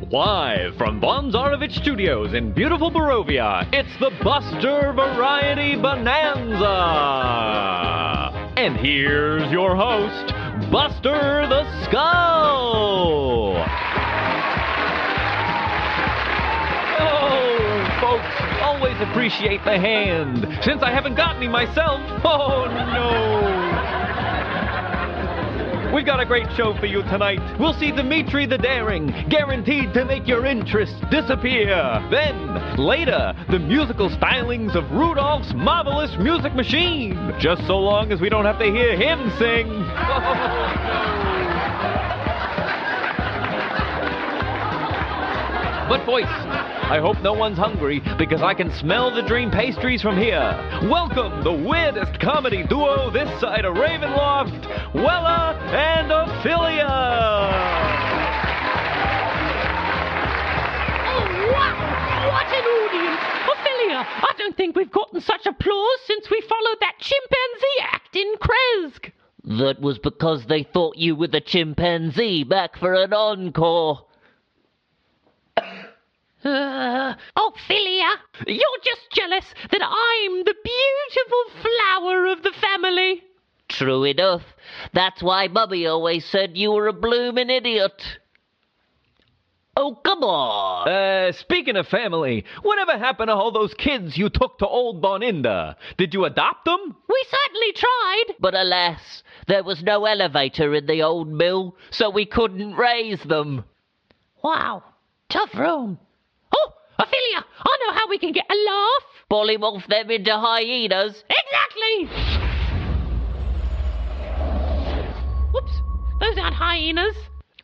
Live from Von Zarovich Studios in beautiful Barovia, it's the Buster Variety Bonanza! And here's your host, Buster the Skull! Oh, folks, always appreciate the hand, since I haven't got any myself. Oh, no! We've got a great show for you tonight. We'll see Dimitri the Daring, guaranteed to make your interest disappear. Then, later, the musical stylings of Rudolph's Marvelous Music Machine. Just so long as we don't have to hear him sing. Oh, no. But voice, I hope no one's hungry, because I can smell the dream pastries from here. Welcome, the weirdest comedy duo this side of Ravenloft, Wella and Ophelia! Oh, wow! What an audience! Ophelia, I don't think we've gotten such applause since we followed that chimpanzee act in Kresk. That was because they thought you were the chimpanzee back for an encore. Ophelia, you're just jealous that I'm the beautiful flower of the family. True enough. That's why Mummy always said you were a bloomin' idiot. Oh, come on. Speaking of family, whatever happened to all those kids you took to Old Boninda? Did you adopt them? We certainly tried. But alas, there was no elevator in the old mill, so we couldn't raise them. Wow, tough room. Oh, Ophelia, I know how we can get a laugh. Polymorph them into hyenas. Exactly. Whoops, those aren't hyenas.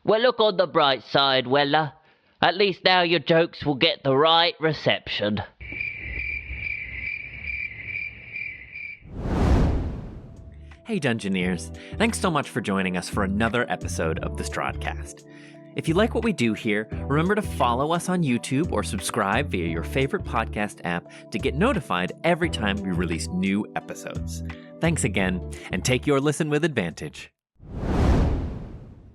Well, look on the bright side, Wella. At least now your jokes will get the right reception. Hey Dungeoneers, thanks so much for joining us for another episode of the Strahdcast. If you like what we do here, remember to follow us on YouTube or subscribe via your favorite podcast app to get notified every time we release new episodes. Thanks again, and take your listen with advantage.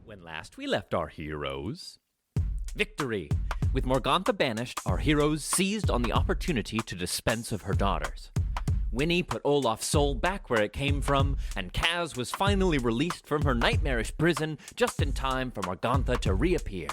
When last we left our heroes... Victory! With Morgantha banished, our heroes seized on the opportunity to dispense of her daughters. Winnie put Olaf's soul back where it came from, and Kaz was finally released from her nightmarish prison just in time for Morgantha to reappear.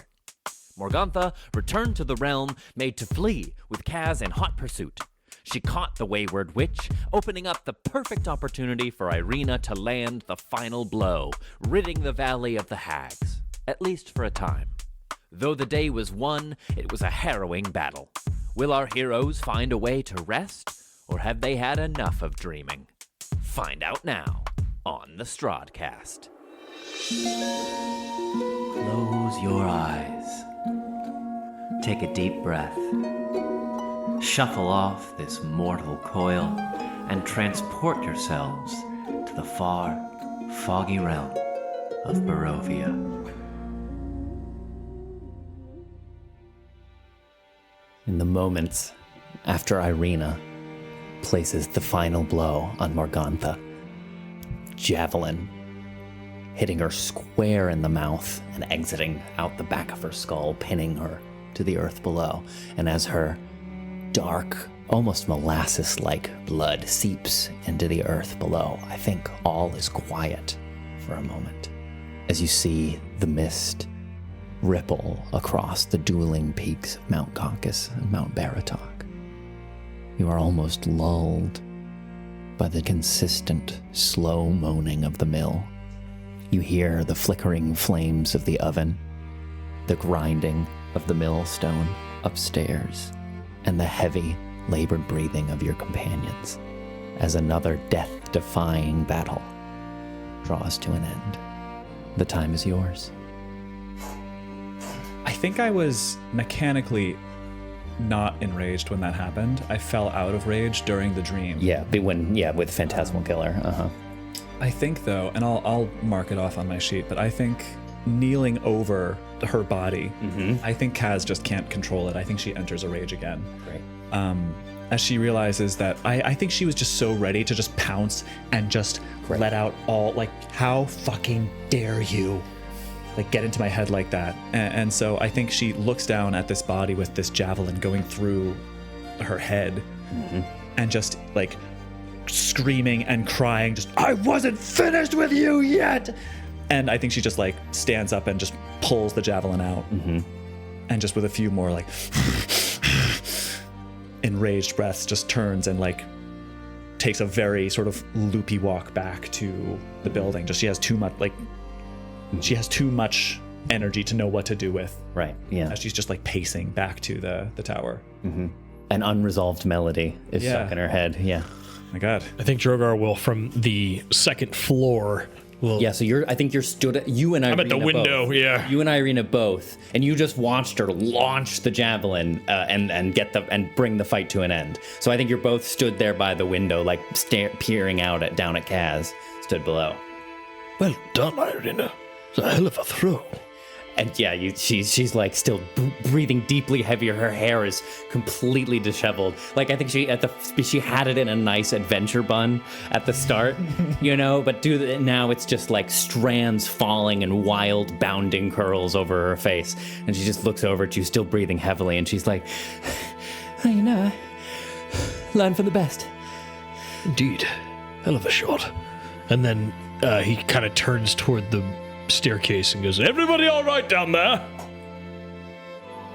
Morgantha returned to the realm, made to flee, with Kaz in hot pursuit. She caught the wayward witch, opening up the perfect opportunity for Irina to land the final blow, ridding the Valley of the Hags, at least for a time. Though the day was won, it was a harrowing battle. Will our heroes find a way to rest? Or have they had enough of dreaming? Find out now on the Strahdcast. Close your eyes. Take a deep breath. Shuffle off this mortal coil and transport yourselves to the far, foggy realm of Barovia. In the moments after Irina places the final blow on Morgantha, javelin hitting her square in the mouth and exiting out the back of her skull, pinning her to the earth below. And as her dark, almost molasses-like blood seeps into the earth below, I think all is quiet for a moment as you see the mist ripple across the dueling peaks of Mount Caucasus and Mount Baratok. You are almost lulled by the consistent, slow moaning of the mill. You hear the flickering flames of the oven, the grinding of the millstone upstairs, and the heavy, labored breathing of your companions as another death-defying battle draws to an end. The time is yours. I think I was mechanically not enraged when that happened. I fell out of rage during the dream. With Phantasmal Killer. I think though, and I'll mark it off on my sheet, but I think kneeling over her body, I think Kaz just can't control it. I think she enters a rage again. Great. As she realizes that, I think she was just so ready to just pounce and just let out all, like, how fucking dare you? like get into my head like that. And so I think she looks down at this body with this javelin going through her head and just like screaming and crying, just, I wasn't finished with you yet. And I think she just like stands up and just pulls the javelin out. And just with a few more like enraged breaths, just turns and like takes a very sort of loopy walk back to the building. Just she has too much energy to know what to do with. Right, yeah. She's just like pacing back to the tower. An unresolved melody is stuck in her head, yeah. My God. I think Drogar will, from the second floor, Yeah, so I think you're stood at, you and Irina. I'm at the window, both. yeah. You and Irina both, and you just watched her launch the javelin and bring the fight to an end. So I think you're both stood there by the window, like peering down at Kaz, stood below. Well done, Irina. It's a hell of a throw. And yeah, she's like still breathing deeply heavier. Her hair is completely disheveled. Like I think she had it in a nice adventure bun at the start, But now it's just like strands falling and wild bounding curls over her face. And she just looks over at you, still breathing heavily, and she's like, learn from the best. Indeed, hell of a shot. And then he kind of turns toward the staircase and goes, everybody all right down there?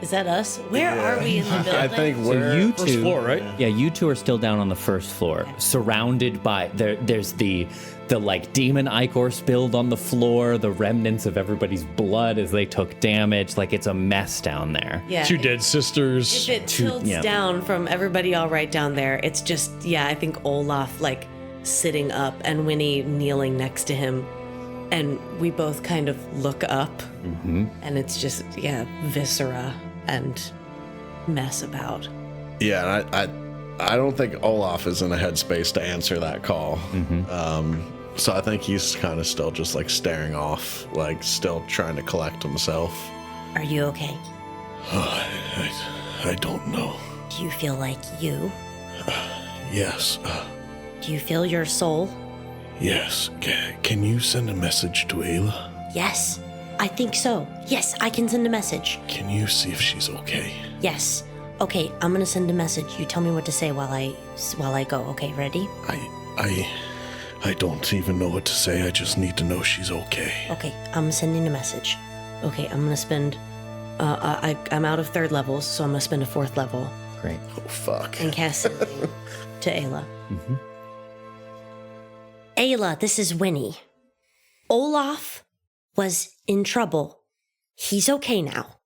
Is that us? Where are we in the building? I think So you first two, floor, right? Yeah, you two are still down on the first floor, surrounded by there's the like demon ichor spilled on the floor, the remnants of everybody's blood as they took damage. Like it's a mess down there. Yeah. Two dead sisters. If it tilts down from everybody all right down there, it's just, I think Olaf like sitting up and Winnie kneeling next to him. And we both kind of look up, and it's just, viscera and mess about. Yeah, I don't think Olaf is in a headspace to answer that call. So I think he's kind of still just like staring off, like still trying to collect himself. Are you okay? I don't know. Do you feel like you? Yes. Do you feel your soul? Yes. Can you send a message to Ayla? Yes, I think so. Yes, I can send a message. Can you see if she's okay? Yes. Okay, I'm gonna send a message. You tell me what to say while I go. Okay, ready? I don't even know what to say. I just need to know she's okay. Okay, I'm sending a message. Okay, I'm gonna spend. I'm out of 3rd levels, so I'm gonna spend a 4th level. Great. Oh, fuck. And cast something to Ayla. Ayla, this is Winnie. Olaf was in trouble. He's okay now.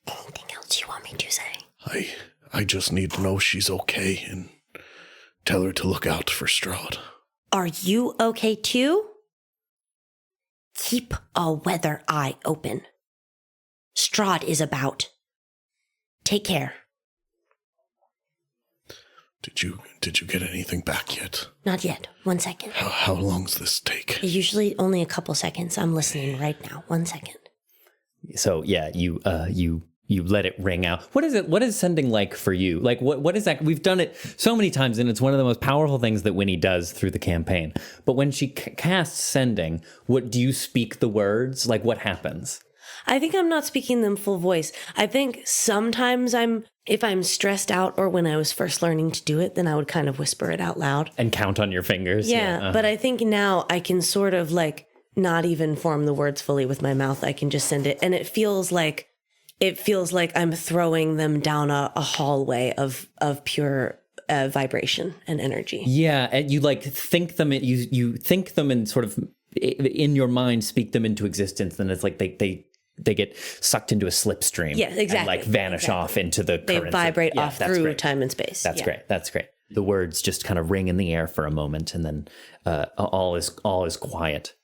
Anything else you want me to say? I just need to know she's okay and tell her to look out for Strahd. Are you okay too? Keep a weather eye open. Strahd is about. Take care. Did you get anything back yet? Not yet. 1 second. How long's this take? Usually only a couple seconds. I'm listening right now. 1 second. So yeah, you let it ring out. What is it? What is sending like for you? Like what is that? We've done it so many times, and it's one of the most powerful things that Winnie does through the campaign. But when she casts sending, what do you speak the words? Like what happens? I think I'm not speaking them full voice. I think sometimes if I'm stressed out or when I was first learning to do it, then I would kind of whisper it out loud. And count on your fingers. Yeah, but I think now I can sort of like not even form the words fully with my mouth. I can just send it. And it feels like I'm throwing them down a hallway of pure vibration and energy. Yeah, and you like think them, you think them and sort of in your mind speak them into existence. And it's like they get sucked into a slipstream. Yeah, exactly. And like vanish off into the They currents. vibrate off through great. time and space. That's great. That's great. The words just kind of ring in the air for a moment, and then all is quiet.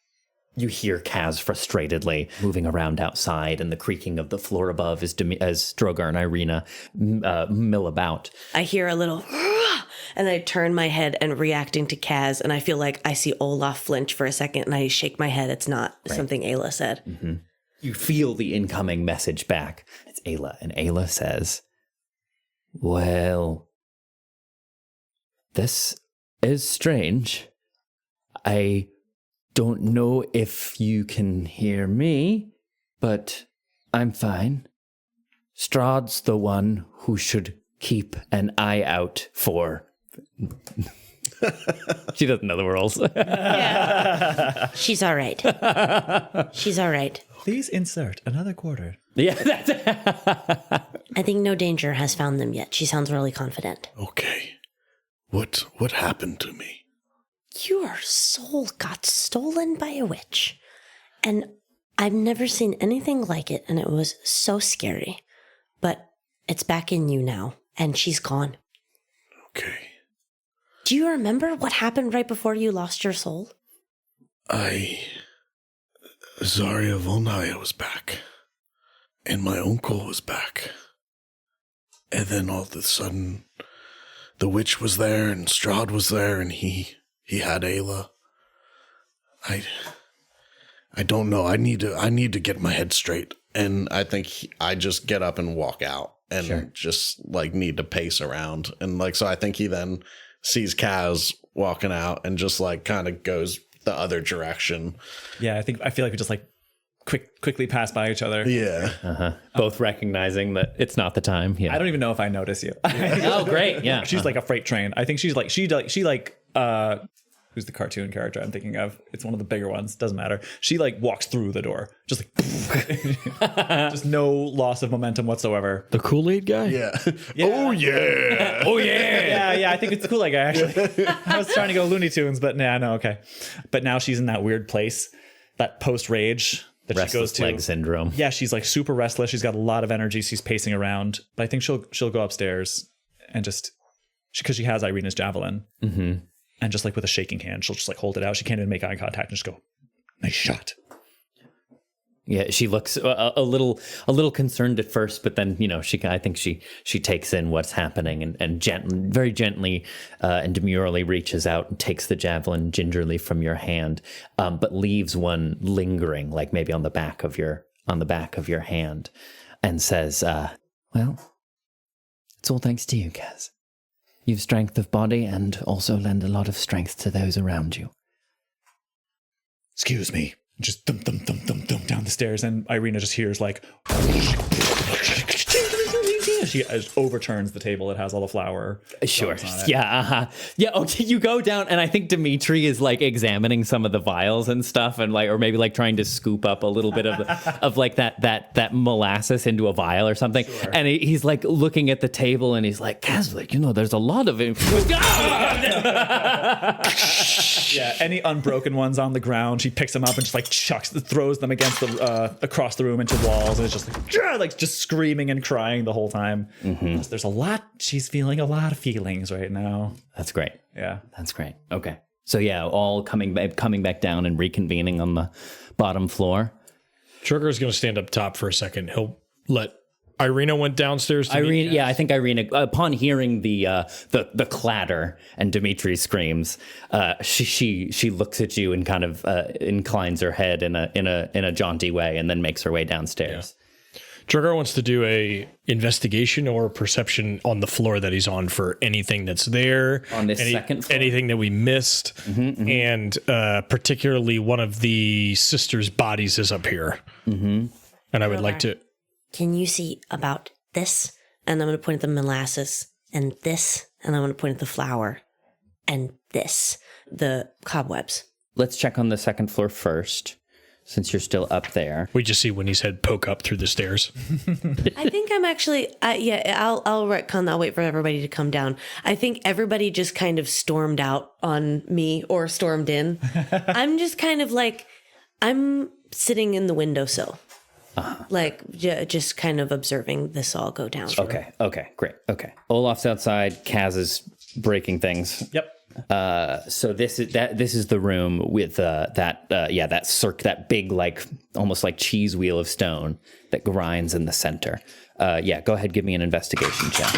You hear Kaz frustratedly moving around outside, and the creaking of the floor above as Drogar and Irina mill about. I hear a little, and I turn my head and reacting to Kaz, and I feel like I see Olaf flinch for a second, and I shake my head. It's not something Ayla said. Mm-hmm. You feel the incoming message back. It's Ayla, and Ayla says, "Well, this is strange. I don't know if you can hear me, but I'm fine. Strahd's the one who should keep an eye out for. She doesn't know the rules. Yeah. She's all right. She's all right. Please insert another quarter. Yeah, that's I think no danger has found them yet. She sounds really confident. Okay. What happened to me? Your soul got stolen by a witch. And I've never seen anything like it, and it was so scary. But it's back in you now, and she's gone. Okay. Do you remember what happened right before you lost your soul? Zarya Volnaya was back. And my uncle was back. And then all of a sudden, the witch was there, and Strahd was there, and he had Ayla. I don't know. I need to get my head straight. And I think I just get up and walk out and just like need to pace around. And like, so I think he then sees Kaz walking out and just like kind of goes the other direction. Yeah, I feel like we just like quickly pass by each other. Yeah. both recognizing that it's not the time. Yeah. I don't even know if I notice you. Oh, great. Yeah. She's like a freight train. I think she's like she who's the cartoon character I'm thinking of? It's one of the bigger ones. Doesn't matter. She like walks through the door, just like just no loss of momentum whatsoever. The Kool-Aid guy? Yeah. Yeah. Oh yeah. Oh yeah. Yeah. I think it's the Kool-Aid guy actually. I was trying to go Looney Tunes, but nah, no, okay. But now she's in that weird place, that post-rage that Restless she goes to. leg syndrome. Yeah, she's like super restless. She's got a lot of energy. She's pacing around. But I think she'll go upstairs and just because she has Irina's javelin. Mm-hmm. And just like with a shaking hand, she'll just like hold it out. She can't even make eye contact and just go, nice shot. Yeah, she looks a little concerned at first, but then I think she takes in what's happening and very gently and demurely reaches out and takes the javelin gingerly from your hand, but leaves one lingering, like maybe on the back of your hand, and says, "Well, it's all thanks to you, Kaz. You've strength of body and also lend a lot of strength to those around you." Excuse me. Just thump, thump, thump, thump, thump down the stairs, and Irina just hears like she overturns the table that has all the flour. Sure. Yeah. Yeah. Okay. You go down, and I think Dimitri is like examining some of the vials and stuff, and like, or maybe like trying to scoop up a little bit of like that molasses into a vial or something. Sure. And he's like looking at the table, and he's like, Kasle, there's a lot of it. Yeah. Any unbroken ones on the ground, she picks them up and just like throws them against across the room into walls, and it's just like just screaming and crying the whole time. Mm-hmm. There's a lot. She's feeling a lot of feelings right now. That's great. Yeah, that's great. Okay, so yeah, all coming back down and reconvening on the bottom floor. Drogar's going to stand up top for a second. He'll let Irina went downstairs. I think Irina, upon hearing the clatter and Dimitri's screams, she looks at you and kind of inclines her head in a jaunty way, and then makes her way downstairs. Yeah. Drogar wants to do a investigation or perception on the floor that he's on for anything that's there. On this second floor? Anything that we missed. Mm-hmm, mm-hmm. And particularly one of the sisters' bodies is up here. Mm-hmm. And I would like to... Can you see about this? And I'm going to point at the molasses, and this, and I'm going to point at the flour, and this, the cobwebs. Let's check on the second floor first, since you're still up there. We just see Winnie's head poke up through the stairs. I think I'm actually, I'll retcon. I'll wait for everybody to come down. I think everybody just kind of stormed out on me or stormed in. I'm just kind of like, I'm sitting in the windowsill. Like, just kind of observing this all go down. Okay, great. Okay. Olaf's outside. Kaz is breaking things. Yep. So this is the room with that big, like, almost like cheese wheel of stone that grinds in the center. Go ahead, give me an investigation check.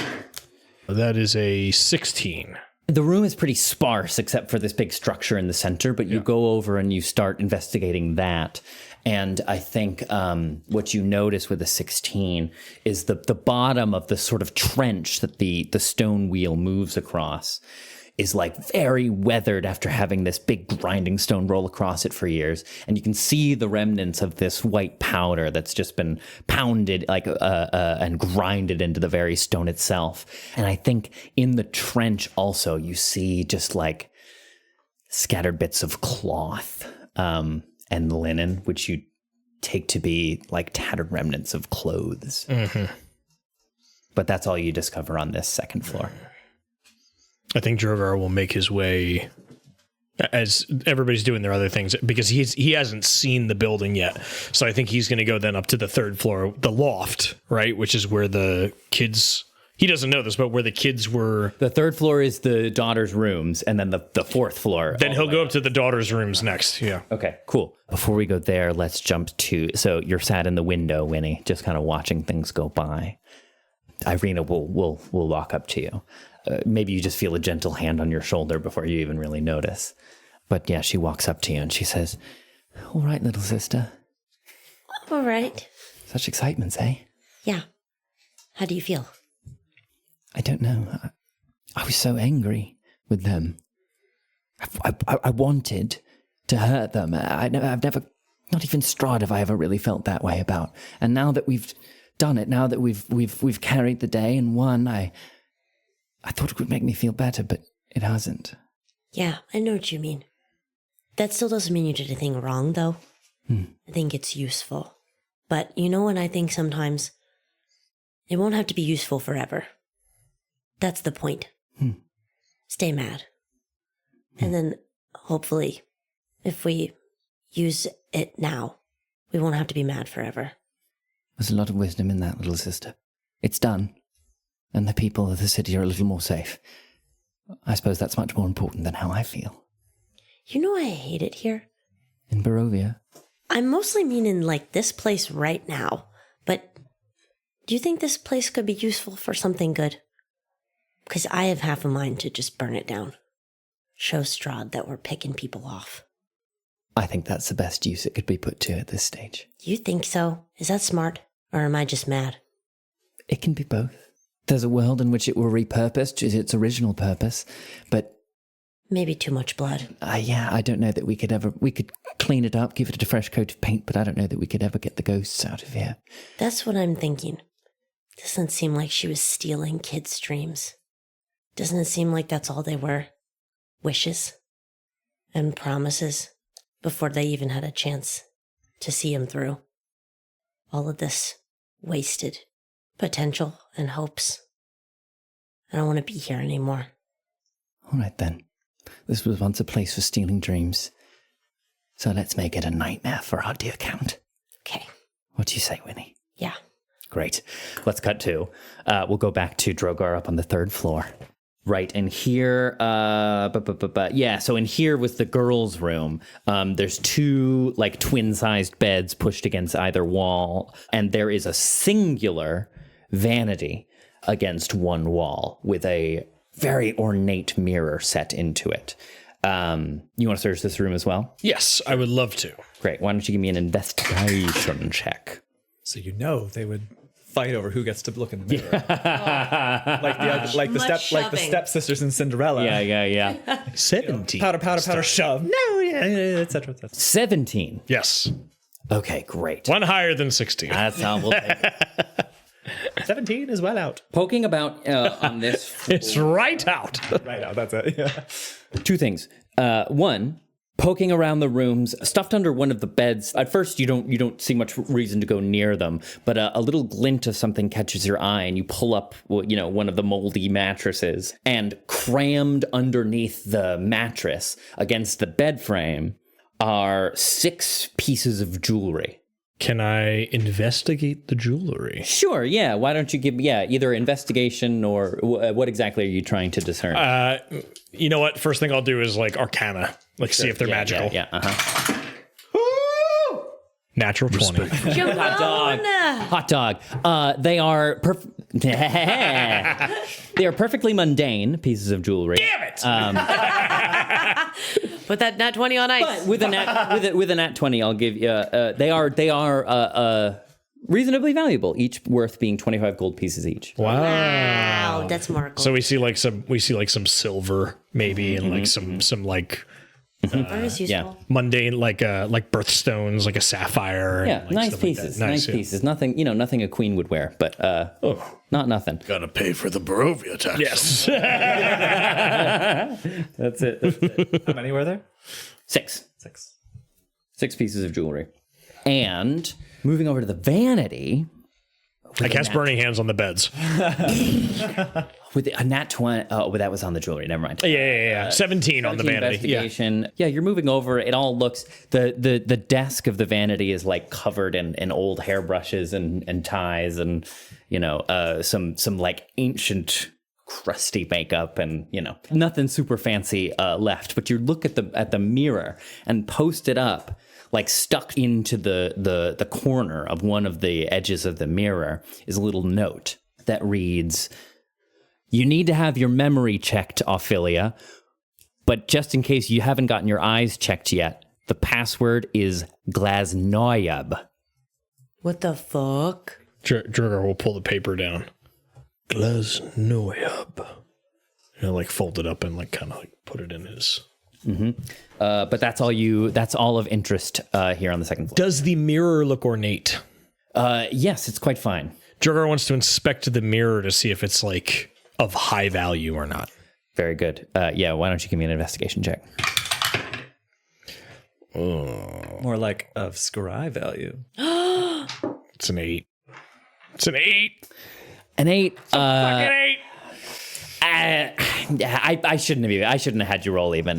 That is a 16. The room is pretty sparse except for this big structure in the center, but you go over and you start investigating that. And I think what you notice with the 16 is the bottom of the sort of trench that the stone wheel moves across is like very weathered after having this big grinding stone roll across it for years. And you can see the remnants of this white powder that's just been pounded and grinded into the very stone itself. And I think in the trench also you see just like scattered bits of cloth and linen, which you take to be like tattered remnants of clothes. Mm-hmm. But that's all you discover on this second floor. I think Drogar will make his way as everybody's doing their other things because he hasn't seen the building yet. So I think he's going to go then up to the third floor, the loft, right? Which is where the kids, he doesn't know this, but where the kids were. The third floor is the daughter's rooms, and then the fourth floor. Then he'll go up to the daughter's rooms next. Yeah. Okay, cool. Before we go there, let's jump to, so you're sat in the window, Winnie, just kind of watching things go by. Irina will walk up to you. Maybe you just feel a gentle hand on your shoulder before you even really notice. But yeah, she walks up to you and she says, "All right, little sister." All right. Such excitement, eh? Yeah. How do you feel? I don't know. I was so angry with them. I wanted to hurt them. I've never, not even Strahd have I ever really felt that way about. And now that we've done it, now that we've carried the day and won, I thought it would make me feel better, but it hasn't. Yeah, I know what you mean. That still doesn't mean you did anything wrong, though. I think it's useful. But you know what I think sometimes? It won't have to be useful forever. That's the point. Stay mad. And then, hopefully, if we use it now, we won't have to be mad forever. There's a lot of wisdom in that, little sister. It's done. And the people of the city are a little more safe. I suppose that's much more important than how I feel. You know I hate it here? In Barovia? I mostly mean in, like, this place right now. But do you think this place could be useful for something good? Because I have half a mind to just burn it down. Show Strahd that we're picking people off. I think that's the best use it could be put to at this stage. You think so? Is that smart? Or am I just mad? It can be both. There's a world in which it will repurpose to its original purpose, but... Maybe too much blood. Yeah, I don't know that we could clean it up, give it a fresh coat of paint, but I don't know that we could ever get the ghosts out of here. That's what I'm thinking. Doesn't seem like she was stealing kids' dreams. Doesn't it seem like that's all they were? Wishes and promises before they even had a chance to see him through. All of this wasted potential and hopes. I don't want to be here anymore. All right, then. This was once a place for stealing dreams. So let's make it a nightmare for our dear Count. Okay. What do you say, Winnie? Yeah. Great. Let's cut to. We'll go back to Drogar up on the third floor. Right, and here, so in here was the girls' room. There's two, like, twin-sized beds pushed against either wall, and there is a singular vanity against one wall with a very ornate mirror set into it. You want to search this room as well? Yes, I would love to. Great. Why don't you give me an investigation check? So you know they would fight over who gets to look in the mirror. like the stepsisters in Cinderella. Yeah. 17. Powder, shove. No, etc. 17. Yes. Okay, great. One higher than 16. That's how we'll take it. 17 is well out. Poking about on this. It's right out. Right out, that's it. Yeah. Two things. One, poking around the rooms, stuffed under one of the beds. At first, you don't see much reason to go near them, but a little glint of something catches your eye, and you pull up, one of the moldy mattresses, and crammed underneath the mattress against the bed frame are 6 pieces of jewelry. Can I investigate the jewelry? Sure, yeah. Why don't you give either investigation or what exactly are you trying to discern? You know what? First thing I'll do is like Arcana, see if they're magical. Yeah. Natural 20. Hot dog. They are they are perfectly mundane pieces of jewelry. Damn it! Put that nat 20 on ice. But with a nat 20, I'll give you. They are reasonably valuable, each worth being 25 gold pieces each. Wow, that's more cool. So we see like some silver maybe and like some like Silver is useful. Yeah. mundane like birthstones, like a sapphire. Yeah, and, like, nice stuff like that. pieces. Nice yeah. pieces. Nothing, nothing a queen would wear, but not nothing. Gotta pay for the Barovia tax. Yes. That's it. How many were there? 6. 6. 6 pieces of jewelry. And moving over to the vanity. I cast Burning Hands on the beds. With a nat 20. Oh, but that was on the jewelry. Never mind. Yeah. 17 on the vanity. Yeah. Investigation. Yeah, you're moving over. It all looks the desk of the vanity is like covered in old hairbrushes and ties and some like ancient crusty makeup and nothing super fancy left. But you look at the mirror and posted up, like stuck into the corner of one of the edges of the mirror, is a little note that reads, "You need to have your memory checked, Ophelia, but just in case you haven't gotten your eyes checked yet, the password is Glasnoyab." What the fuck? Drogar will pull the paper down. Glasnoyab. And like fold it up and like kind of like put it in his. But that's all of interest here on the second floor. Does the mirror look ornate? Yes, it's quite fine. Drogar wants to inspect the mirror to see if it's like of high value or not. Very good. Yeah, why don't you give me an investigation check? More like of scry value. It's an 8. It's an 8. An 8. Fucking 8. I shouldn't have had you roll even.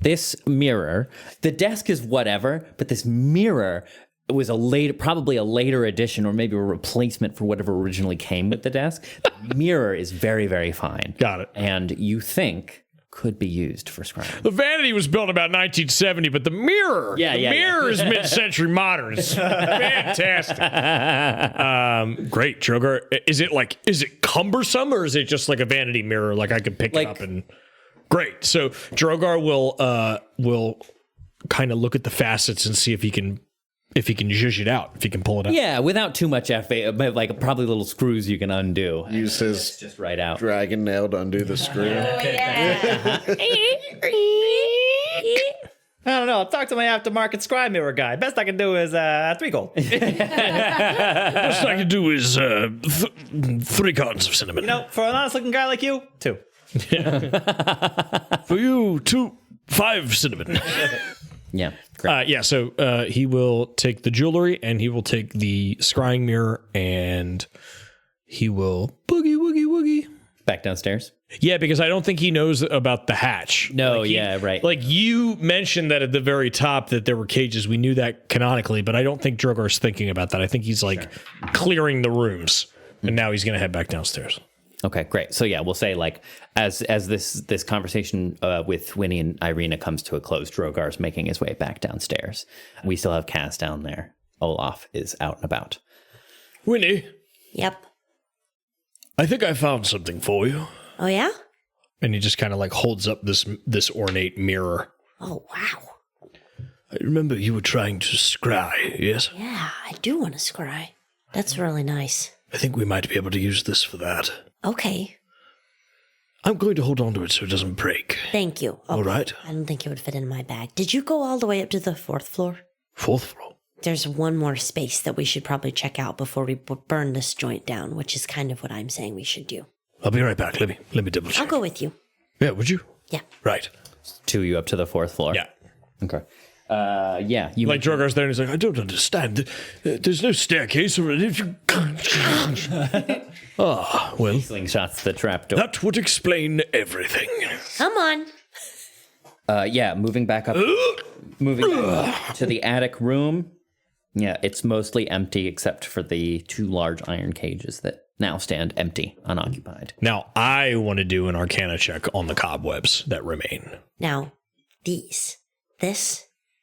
This mirror, the desk is whatever, but this mirror was probably a later addition or maybe a replacement for whatever originally came with the desk. The mirror is very, very fine. Got it. And you think could be used for scribing. The vanity was built about 1970, but the mirror, mirror is mid-century modern. It's fantastic. Great, Drogar. Is it cumbersome or is it just like a vanity mirror? Like I could pick it up and great. So Drogar will kind of look at the facets and see if he can zhuzh it out, if he can pull it out. Yeah, without too much effort, but like probably little screws you can undo. Use his just right out. dragon nail to undo the screw. I don't know. I'll talk to my aftermarket scry mirror guy. Best I can do is 3 gold. Best I can do is 3 cartons of cinnamon. For an honest looking guy like you, 2. For you, 5 cinnamon. Yeah. Great. So he will take the jewelry and he will take the scrying mirror and he will boogie woogie woogie back downstairs. Yeah, because I don't think he knows about the hatch. No, right. Like you mentioned that at the very top that there were cages. We knew that canonically, but I don't think Drogar's thinking about that. I think he's like clearing the rooms, and now he's going to head back downstairs. Okay, great. So yeah, we'll say like as this conversation with Winnie and Irina comes to a close, Drogar's making his way back downstairs. We still have Kaz down there. Olaf is out and about. Winnie. Yep. I think I found something for you. Oh, yeah? And he just kind of like holds up this ornate mirror. Oh, wow. I remember you were trying to scry, yes? Yeah, I do want to scry. That's really nice. I think we might be able to use this for that. Okay. I'm going to hold on to it so it doesn't break. Thank you. Okay. All right. I don't think it would fit in my bag. Did you go all the way up to the 4th floor? 4th floor? There's one more space that we should probably check out before we burn this joint down, which is kind of what I'm saying we should do. I'll be right back. Let me double check. I'll go with you. Yeah, would you? Yeah. Right. 2 you up to the 4th floor. Yeah. Okay. Yeah. You like Drogar's there and he's like, I don't understand. There's no staircase or anything. Well. Slingshots the trapdoor. That would explain everything. Come on. Yeah, moving back up. Moving back to the attic room. Yeah, it's mostly empty except for the 2 large iron cages that now stand empty, unoccupied. Now, I want to do an Arcana check on the cobwebs that remain. Now,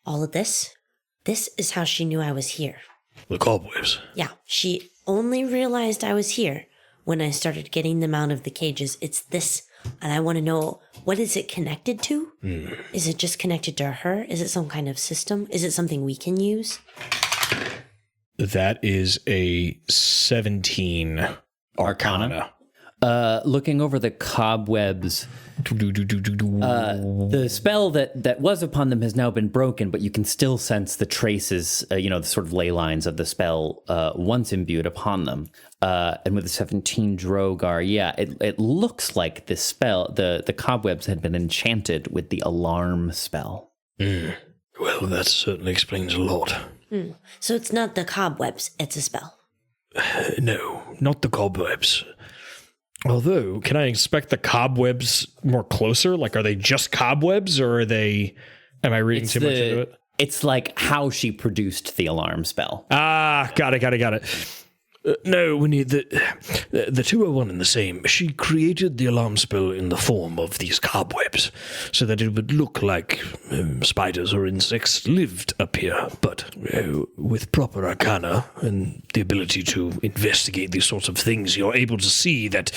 all of this is how she knew I was here. The cobwebs? Yeah, she only realized I was here when I started getting them out of the cages. It's this, and I want to know, what is it connected to? Is it just connected to her? Is it some kind of system? Is it something we can use? That is a 17 Arcana. Looking over the cobwebs, the spell that was upon them has now been broken, but you can still sense the traces, the sort of ley lines of the spell once imbued upon them. And with the 17 Drogar, it looks like this spell, the cobwebs had been enchanted with the alarm spell. Well, that certainly explains a lot. So it's not the cobwebs, it's a spell. No, not the cobwebs. Although, can I inspect the cobwebs more closer? Like, are they just cobwebs, or are they... Am I reading too much into it? It's like how she produced the alarm spell. Ah, got it. No, Winnie, the two are one and the same. She created the alarm spell in the form of these cobwebs, so that it would look like spiders or insects lived up here. But with proper arcana and the ability to investigate these sorts of things, you're able to see that.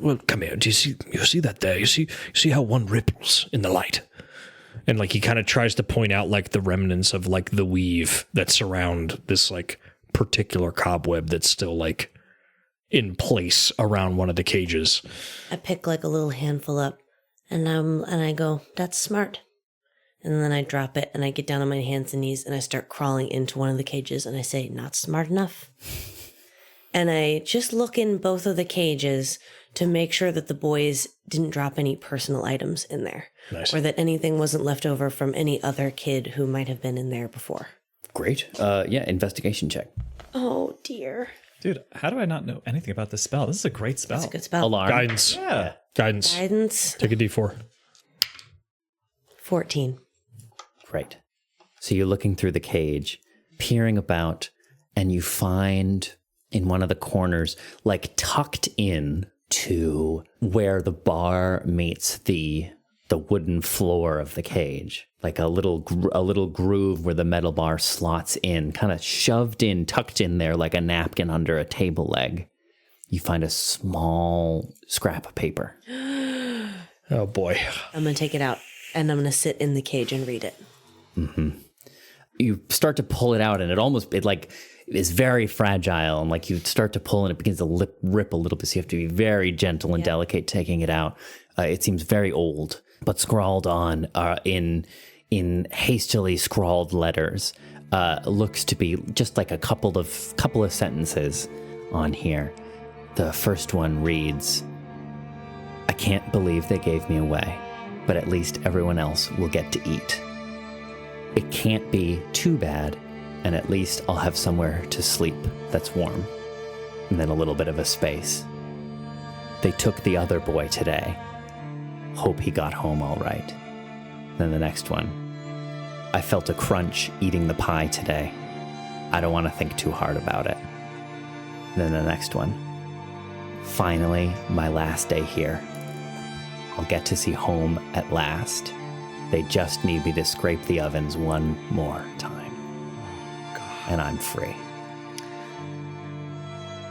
Well, come here. Do you see that there? You see how one ripples in the light. And like he kind of tries to point out like the remnants of like the weave that surround this like particular cobweb that's still like in place around one of the cages. I pick like a little handful up and I go, that's smart. And then I drop it and I get down on my hands and knees and I start crawling into one of the cages and I say, not smart enough. And I just look in both of the cages to make sure that the boys didn't drop any personal items in there. Nice. Or that anything wasn't left over from any other kid who might have been in there before. Great. Investigation check. Oh, dear. Dude, how do I not know anything about this spell? This is a great spell. That's a good spell. Alarm. Guidance. Yeah. Guidance. Take a D4. 14. Great. So you're looking through the cage, peering about, and you find in one of the corners, like tucked in to where the bar meets the wooden floor of the cage, like a little groove where the metal bar slots in, kind of shoved in, tucked in there like a napkin under a table leg. You find a small scrap of paper. Oh boy. I'm going to take it out and I'm going to sit in the cage and read it. Mm-hmm. You start to pull it out and it is very fragile, and like you start to pull and it begins to rip a little bit, so you have to be very gentle and delicate taking it out. It seems very old, but scrawled on in hastily scrawled letters. Looks to be just like a couple of sentences on here. The first one reads, "I can't believe they gave me away, but at least everyone else will get to eat. It can't be too bad, and at least I'll have somewhere to sleep that's warm." And then a little bit of a space. "They took the other boy today. Hope he got home all right." Then the next one. "I felt a crunch eating the pie today. I don't want to think too hard about it." Then the next one. "Finally, my last day here. I'll get to see home at last. They just need me to scrape the ovens one more time. And I'm free."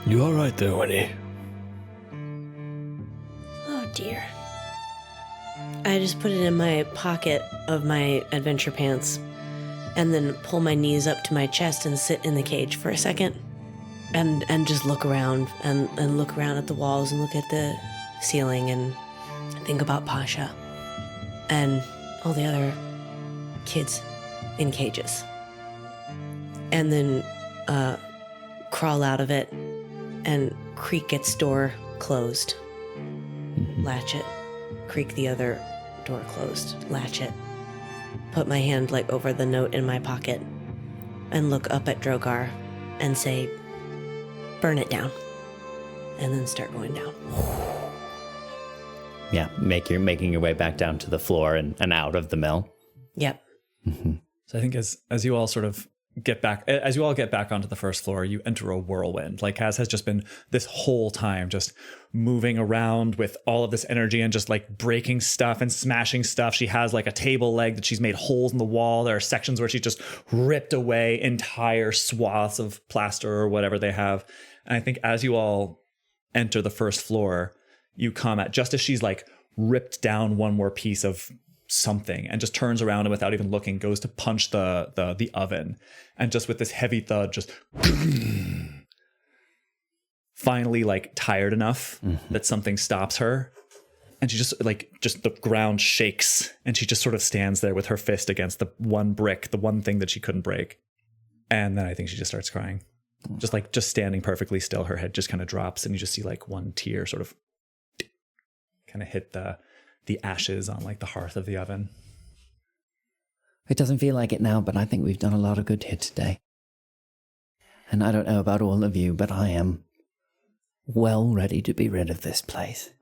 You all right there, Winnie? Oh, dear. I just put it in my pocket of my adventure pants and then pull my knees up to my chest and sit in the cage for a second and just look around and look around at the walls and look at the ceiling and think about Pasha and all the other kids in cages. And then crawl out of it and creak its door closed. Latch it. Creak the other door closed. Latch it. Put my hand like over the note in my pocket and look up at Drogar and say, "Burn it down." And then start going down. Yeah, making your way back down to the floor and out of the mill. Yep. Mm-hmm. So I think as you all sort of get back onto the first floor, you enter a whirlwind. Like Kaz has just been this whole time just moving around with all of this energy and just like breaking stuff and smashing stuff. She has like a table leg that she's made holes in the wall. There are sections where she just ripped away entire swaths of plaster or whatever they have. And I think as you all enter the first floor, you come at just as she's like ripped down one more piece of something, and just turns around and without even looking goes to punch the oven, and just with this heavy thud, just finally like tired enough that something stops her, and she just the ground shakes, and she just sort of stands there with her fist against the one brick, the one thing that she couldn't break, and then I think she just starts crying, just standing perfectly still. Her head just kind of drops, and you just see like one tear sort of kind of hit the ashes on like the hearth of the oven. It doesn't feel like it now, but I think we've done a lot of good here today. And I don't know about all of you, but I am well ready to be rid of this place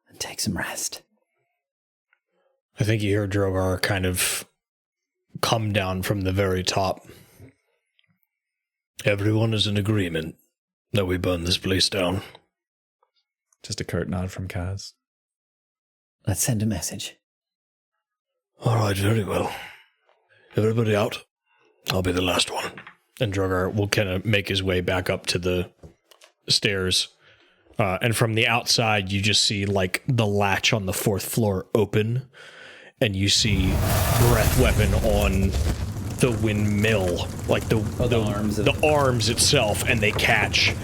and take some rest. I think you hear Drogar kind of come down from the very top. Everyone is in agreement that we burn this place down. Just a curt nod from Kaz. Let's send a message. All right, very well. Everybody out. I'll be the last one. And Drogar will kind of make his way back up to the stairs. And from the outside, you just see like the latch on the 4th floor open. And you see breath weapon on the windmill, like the arms itself, and they catch.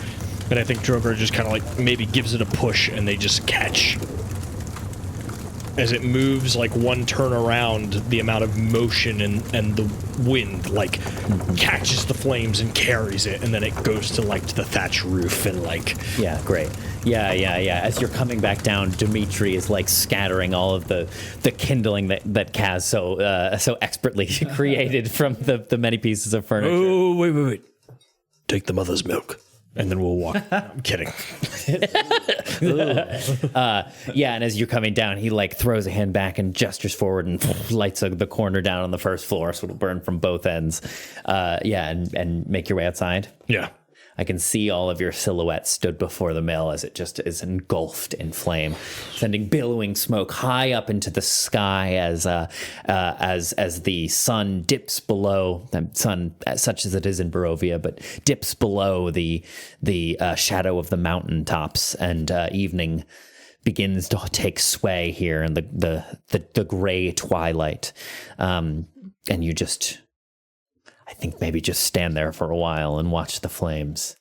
And I think Drogar just kind of like maybe gives it a push, and they just catch. As it moves like one turn around, the amount of motion and the wind like catches the flames and carries it, and then it goes to like to the thatch roof and like... Yeah, great. Yeah. As you're coming back down, Dimitri is like scattering all of the kindling that Kaz so expertly created from the many pieces of furniture. Oh, wait. Take the mother's milk. And then we'll walk. I'm kidding. And as you're coming down, he like throws a hand back and gestures forward and lights the corner down on the 1st floor, so it'll burn from both ends. And make your way outside. Yeah. I can see all of your silhouettes stood before the mill as it just is engulfed in flame, sending billowing smoke high up into the sky as the sun dips below, the sun such as it is in Barovia, but dips below the shadow of the mountain tops, and evening begins to take sway here in the gray twilight, and you just... I think maybe just stand there for a while and watch the flames.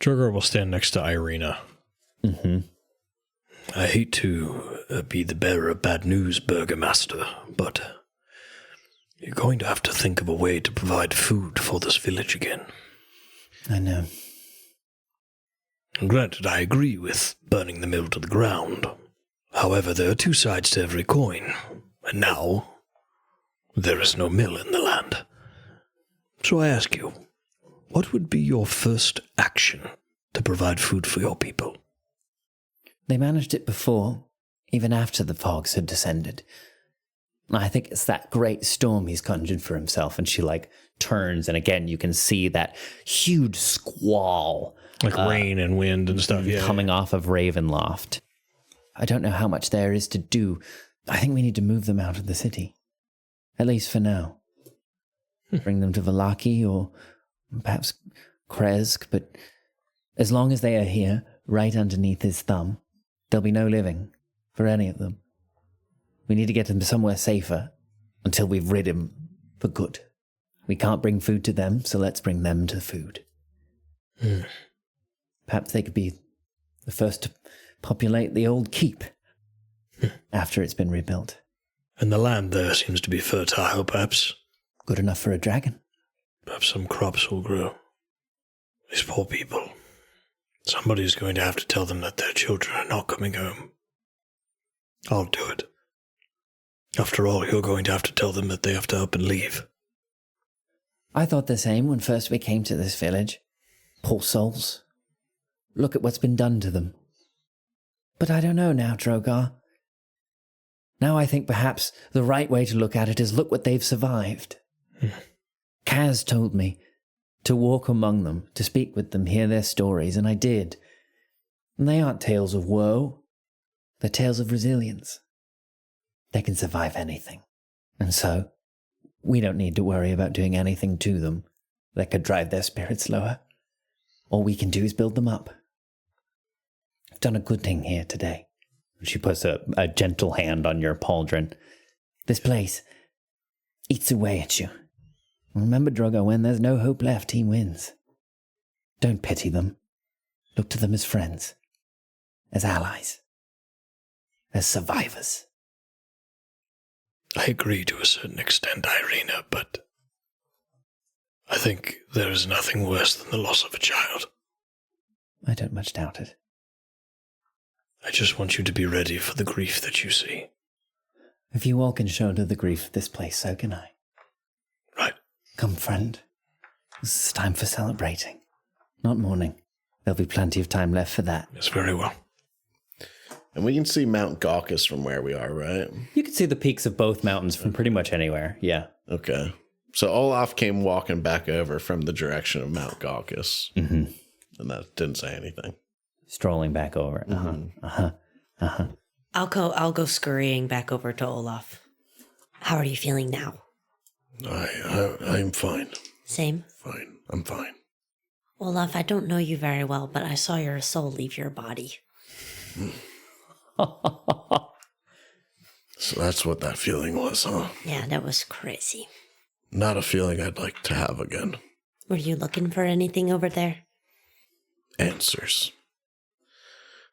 Drogar will stand next to Irina. Mm-hmm. I hate to be the bearer of bad news, Burgomaster, but you're going to have to think of a way to provide food for this village again. I know. And granted, I agree with burning the mill to the ground. However, there are 2 sides to every coin, and now there is no mill in the land. So I ask you, what would be your first action to provide food for your people? They managed it before, even after the fogs had descended. I think it's that great storm he's conjured for himself, and she like turns, and again you can see that huge squall. Like rain and wind and stuff, coming off of Ravenloft. I don't know how much there is to do. I think we need to move them out of the city. At least for now. Bring them to Vallaki or perhaps Kresk, but as long as they are here, right underneath his thumb, there'll be no living for any of them. We need to get them somewhere safer until we've rid him for good. We can't bring food to them, so let's bring them to food. Perhaps they could be the first to populate the old keep after it's been rebuilt. And the land there seems to be fertile, perhaps. Good enough for a dragon. Perhaps some crops will grow. These poor people. Somebody's going to have to tell them that their children are not coming home. I'll do it. After all, you're going to have to tell them that they have to up and leave. I thought the same when first we came to this village. Poor souls. Look at what's been done to them. But I don't know now, Drogar. Now I think perhaps the right way to look at it is look what they've survived. Kaz told me to walk among them, to speak with them, hear their stories, and I did. And they aren't tales of woe. They're tales of resilience. They can survive anything. And so, we don't need to worry about doing anything to them that could drive their spirits lower. All we can do is build them up. I've done a good thing here today. She puts a gentle hand on your pauldron. This place eats away at you. Remember, Drogar, when there's no hope left, he wins. Don't pity them. Look to them as friends, as allies, as survivors. I agree to a certain extent, Irina, but I think there is nothing worse than the loss of a child. I don't much doubt it. I just want you to be ready for the grief that you see. If you all can shoulder the grief of this place, so can I. Right. Come, friend. This is time for celebrating, not mourning. There'll be plenty of time left for that. Yes, very well. And we can see Mount Gaucus from where we are, right? You can see the peaks of both mountains from pretty much anywhere, yeah. Okay. So Olaf came walking back over from the direction of Mount Gaucus. Mm-hmm. And that didn't say anything. Strolling back over. I'll go scurrying back over to Olaf. How are you feeling now? I'm fine. Same? Fine. I'm fine. Olaf, I don't know you very well, but I saw your soul leave your body. So that's what that feeling was, huh? Yeah, that was crazy. Not a feeling I'd like to have again. Were you looking for anything over there? Answers.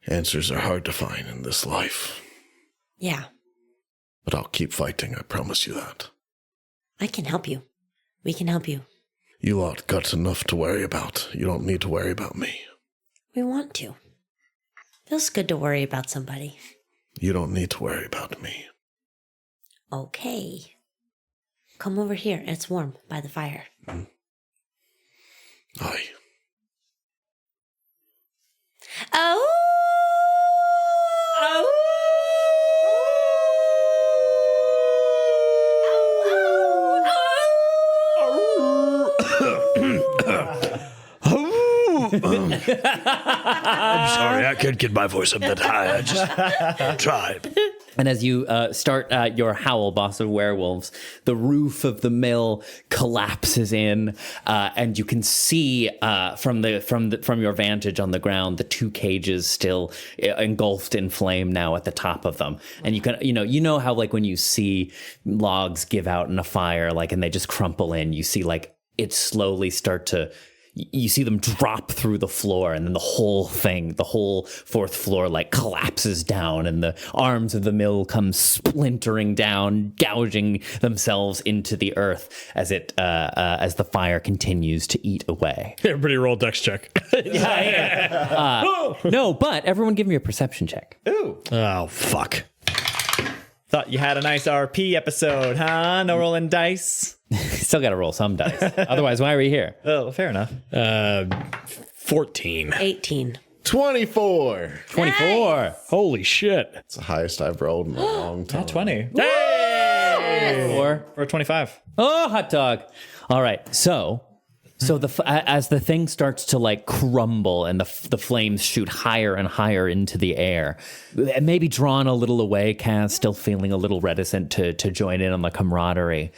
Answers are hard to find in this life. Yeah. But I'll keep fighting, I promise you that. I can help you. We can help you. You lot got enough to worry about. You don't need to worry about me. We want to. Feels good to worry about somebody. You don't need to worry about me. Okay. Come over here. It's warm by the fire. Aye. Oh! I'm sorry, I can't get my voice up that high. I just tried. And as you start your howl, boss of werewolves, the roof of the mill collapses in, and you can see from your vantage on the ground the two cages still engulfed in flame now at the top of them. And you can you know how like when you see logs give out in a fire, like and they just crumple in, you see like it slowly start to. You see them drop through the floor, and then the whole fourth floor, like collapses down, and the arms of the mill come splintering down, gouging themselves into the earth as the fire continues to eat away. Everybody roll dex check. No, but everyone give me a perception check. Ooh. Oh, fuck. Thought you had a nice RP episode, huh? No rolling dice. Still got to roll some dice. Otherwise, why are we here? Oh, fair enough. 14. 18. 24. 24. Holy shit. It's the highest I've rolled in a long time. Not 20. Hey! Or 25. Oh, hot dog. All right. So as the thing starts to like crumble and the flames shoot higher and higher into the air, maybe drawn a little away, Kaz, still feeling a little reticent to join in on the camaraderie.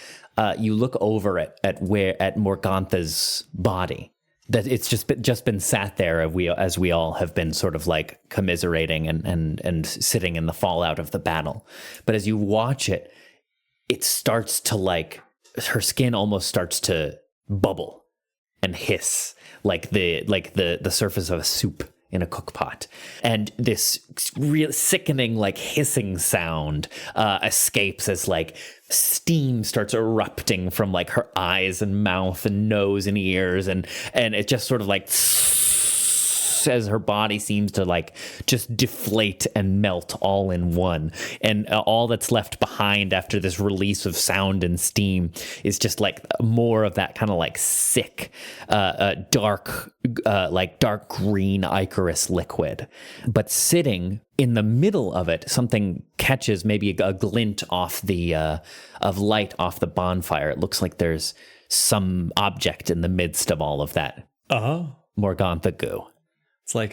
You look over at Morgantha's body. That it's just been sat there as we all have been sort of like commiserating and sitting in the fallout of the battle. But as you watch it, it starts to like her skin almost starts to bubble and hiss like the surface of a soup in a cook pot. And this real sickening like hissing sound escapes as like steam starts erupting from like her eyes and mouth and nose and ears, and it just sort of like as her body seems to like just deflate and melt all in one. And all that's left behind after this release of sound and steam is just like more of that kind of like sick, dark green ichorous liquid. But sitting in the middle of it, something catches maybe a glint off of light off the bonfire. It looks like there's some object in the midst of all of that. Morgantha goo. It's like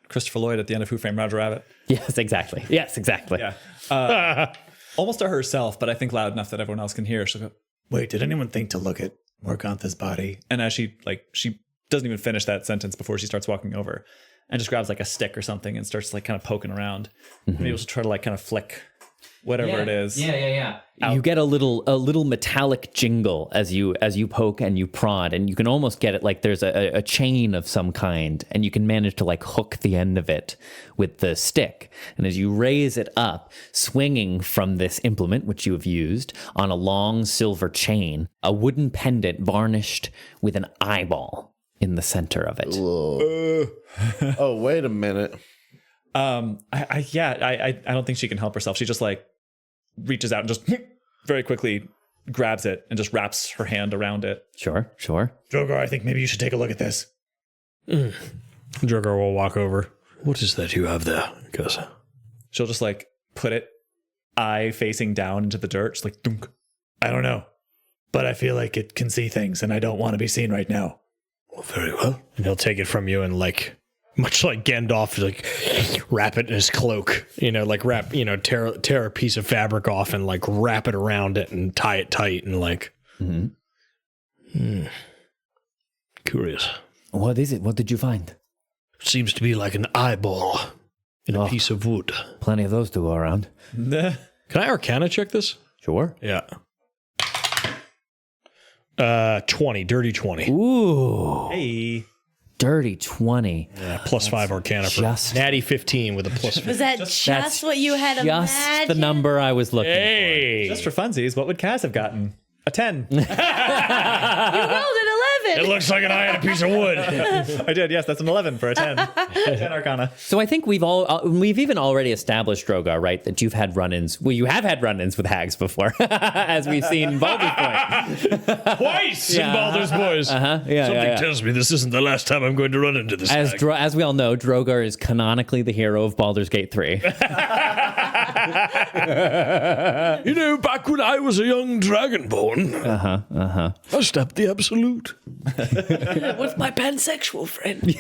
Christopher Lloyd at the end of Who Framed Roger Rabbit. Yes, exactly. Yeah. Almost to herself, but I think loud enough that everyone else can hear. She'll go, wait, did anyone think to look at Morgantha's body? and as she doesn't even finish that sentence before she starts walking over and just grabs like a stick or something and starts like kind of poking around. Maybe she'll try to like kind of flick whatever it is. Yeah. You get a little metallic jingle as you poke and you prod, and you can almost get it like there's a chain of some kind, and you can manage to like hook the end of it with the stick. And as you raise it up, swinging from this implement which you have used on a long silver chain, a wooden pendant varnished with an eyeball in the center of it. Oh, wait a minute. I don't think she can help herself. She just like reaches out and just very quickly grabs it and just wraps her hand around it. Sure. Drogar, I think maybe you should take a look at this. Drogar will walk over. What is that you have there, Gus? She'll just like put it eye facing down into the dirt. Just like, dunk. I don't know, but I feel like it can see things and I don't want to be seen right now. Well, very well. And he'll take it from you and like, much like Gandalf, like wrap it in his cloak, like tear a piece of fabric off and like wrap it around it and tie it tight and like, curious. What is it? What did you find? Seems to be like an eyeball in a piece of wood. Plenty of those to go around. Can I Arcana check this? Sure. Yeah. 20, dirty 20. Ooh. Hey. Dirty 20. Yeah, +5 Arcana for natty 15 with a +15. Was that just what you had imagined? Just the number I was looking for. Just for funsies, what would Kaz have gotten? A 10. You rolled an 11. It looks like an eye on a piece of wood. I did, yes, that's an 11 for a 10. 10 Arcana. So I think we've even already established, Drogar, right, that you've had run-ins. Well, you have had run-ins with hags before, as we've seen in Baldur's Point. Twice in Baldur's Boys. Something tells me this isn't the last time I'm going to run into this hag. As we all know, Drogar is canonically the hero of Baldur's Gate 3. Back when I was a young dragonborn, I stepped the absolute. With my pansexual friend. Quite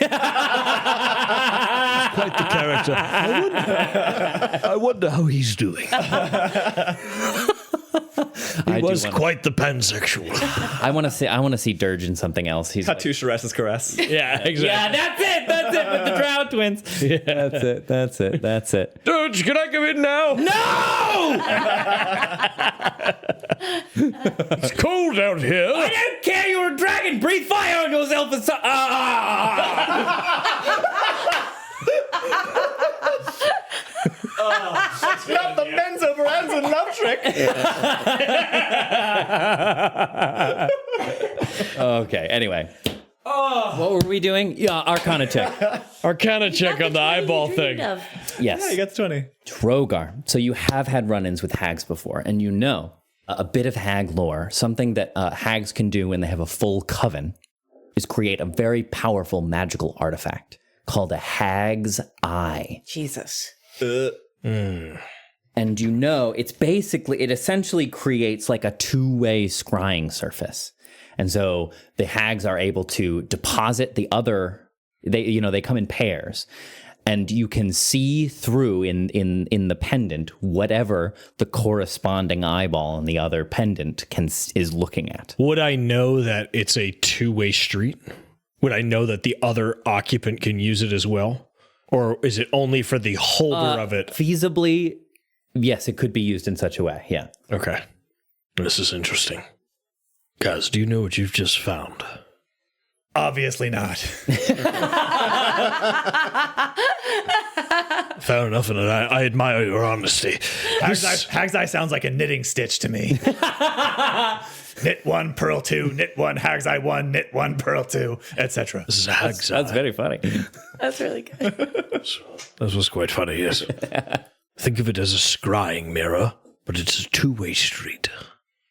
the character. I wonder how he's doing. He was quite the pansexual. I want to see Dirge in something else. He's Tattoo Shares's caress. Yeah, exactly. Yeah, that's it with the Drow twins. Yeah, that's it. Dirge, can I come in now? No! It's cold out here. I don't care. You're a dragon. Breathe fire on yourself and Not the men's overhands and love trick. Okay, anyway. What were we doing? Yeah, Arcana check. Arcana check on the eyeball thing. Yes. Yeah, you got 20. Drogar. So you have had run-ins with hags before, and you know a bit of hag lore, something that hags can do when they have a full coven, is create a very powerful magical artifact called a hag's eye. Jesus. And it essentially creates like a two-way scrying surface. And so the hags are able to deposit the other, they come in pairs, and you can see through in the pendant whatever the corresponding eyeball in the other pendant is looking at. Would I know that it's a two-way street? Would I know that the other occupant can use it as well? Or is it only for the holder of it? Feasibly, yes, it could be used in such a way, yeah. Okay. This is interesting. Guys, do you know what you've just found? Obviously not. Fair enough, and I admire your honesty. Hag's Eye sounds like a knitting stitch to me. Knit 1, purl 2, knit 1, Hag's Eye 1, knit 1, purl 2, etc. This is a hag's eye. That's very funny. That's really good. That was quite funny, yes. Think of it as a scrying mirror, but it's a two-way street.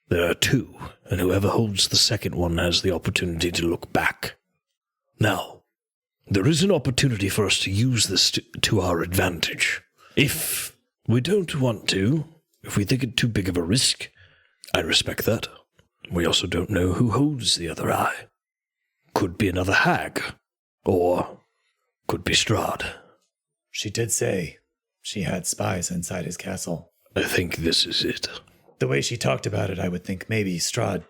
There are two, and whoever holds the second one has the opportunity to look back. Now, there is an opportunity for us to use this to our advantage. If we don't want to, if we think it too big of a risk, I respect that. We also don't know who holds the other eye. Could be another hag, or could be Strahd. She did say she had spies inside his castle. I think this is it. The way she talked about it, I would think maybe Strahd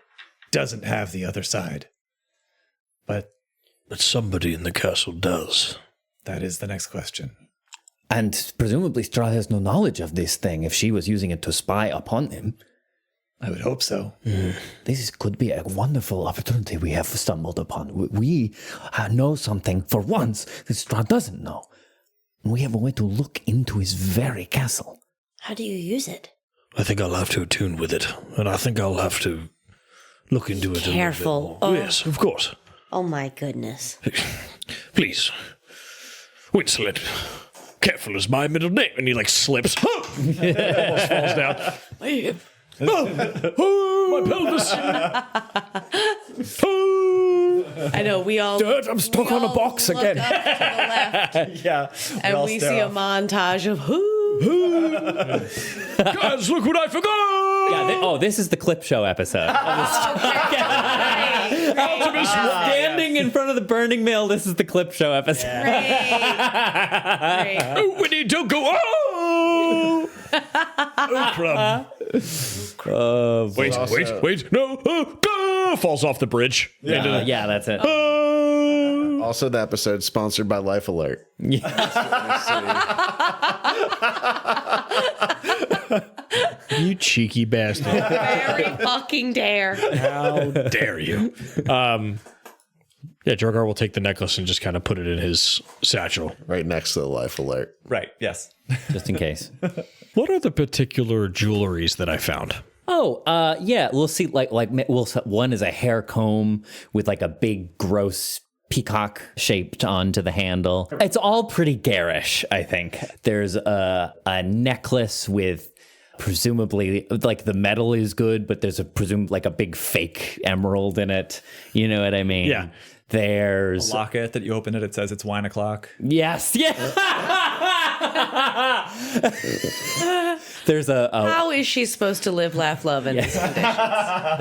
doesn't have the other side. But But somebody in the castle does. That is the next question. And presumably Strahd has no knowledge of this thing if she was using it to spy upon him. I would hope so. Could be a wonderful opportunity we have stumbled upon. We know something for once that Strahd doesn't know. And we have a way to look into his very castle. How do you use it? I think I'll have to attune with it, and I think I'll have to look into it Careful. a little bit more. Yes, of course. Oh my goodness. Please. Winslet. Careful is my middle name. And he slips. Almost falls down. My pelvis. I know, we all... Dirt, I'm stuck on a box look again. Up to the left, Yeah. and we see a montage of Guys, look what I forgot! Yeah, this is the clip show episode. Optimus Standing in front of the burning mill, this is the clip show episode. Great. Oh, Winnie, don't go. Oh! Oh, crap. Wait. No. Go! Falls off the bridge. Yeah, that's it. Also, the episode sponsored by Life Alert. You cheeky bastard. Very fucking dare. How dare you? Yeah, Drogar will take the necklace and just kind of put it in his satchel. Right next to the Life Alert. Right, yes. Just in case. What are the particular jewelries that I found? Oh, yeah, we'll see. One is a hair comb with a big, gross peacock shaped onto the handle. It's all pretty garish, I think. There's a necklace with presumably the metal is good, but there's a big fake emerald in it. You know what I mean? Yeah. There's A locket that you open it says it's wine o'clock. Yes, yeah. There's How is she supposed to live, laugh, love, and these conditions? I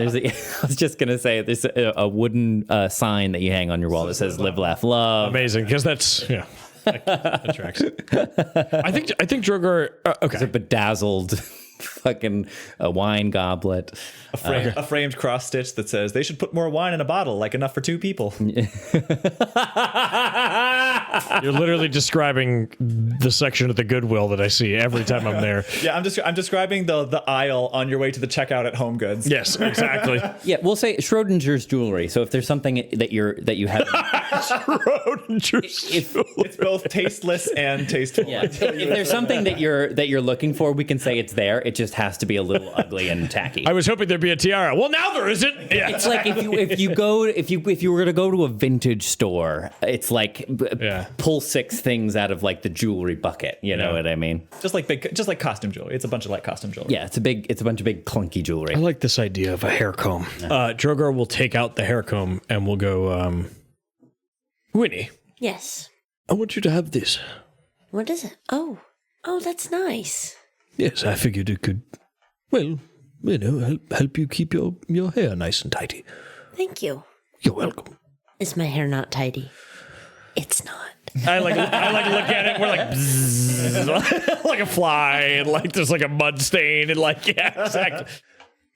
was just gonna say there's a wooden sign that you hang on your wall that says "Live, Laugh, Love." Amazing, because that's that tracks. I think Drogar. Okay, It's a bedazzled fucking wine goblet. A framed cross stitch that says they should put more wine in a bottle, enough for 2 people. You're literally describing the section of the Goodwill that I see every time I'm there. Yeah, I'm describing the aisle on your way to the checkout at Home Goods. Yes, exactly. Yeah, we'll say Schrodinger's jewelry. So if there's something that you have, Schrodinger's It's both tasteless and tasteful. yeah, if there's something that you're looking for, we can say it's there. It just has to be a little ugly and tacky. I was hoping there'd be a tiara. Well, now there isn't. Yeah. It's like if you were to go to a vintage store, it's pull 6 things out of the jewelry bucket. You know what I mean? Just like costume jewelry. It's a bunch of costume jewelry. Yeah, it's a bunch of big clunky jewelry. I like this idea of a hair comb. Drogar will take out the hair comb and we'll go, Winnie, Yes. I want you to have this. What is it? Oh, that's nice. Yes, I figured it could, help you keep your hair nice and tidy. Thank you. You're welcome. Is my hair not tidy? It's not. I look at it. We're bzzz, like a fly, and there's a mud stain, and yeah, exactly.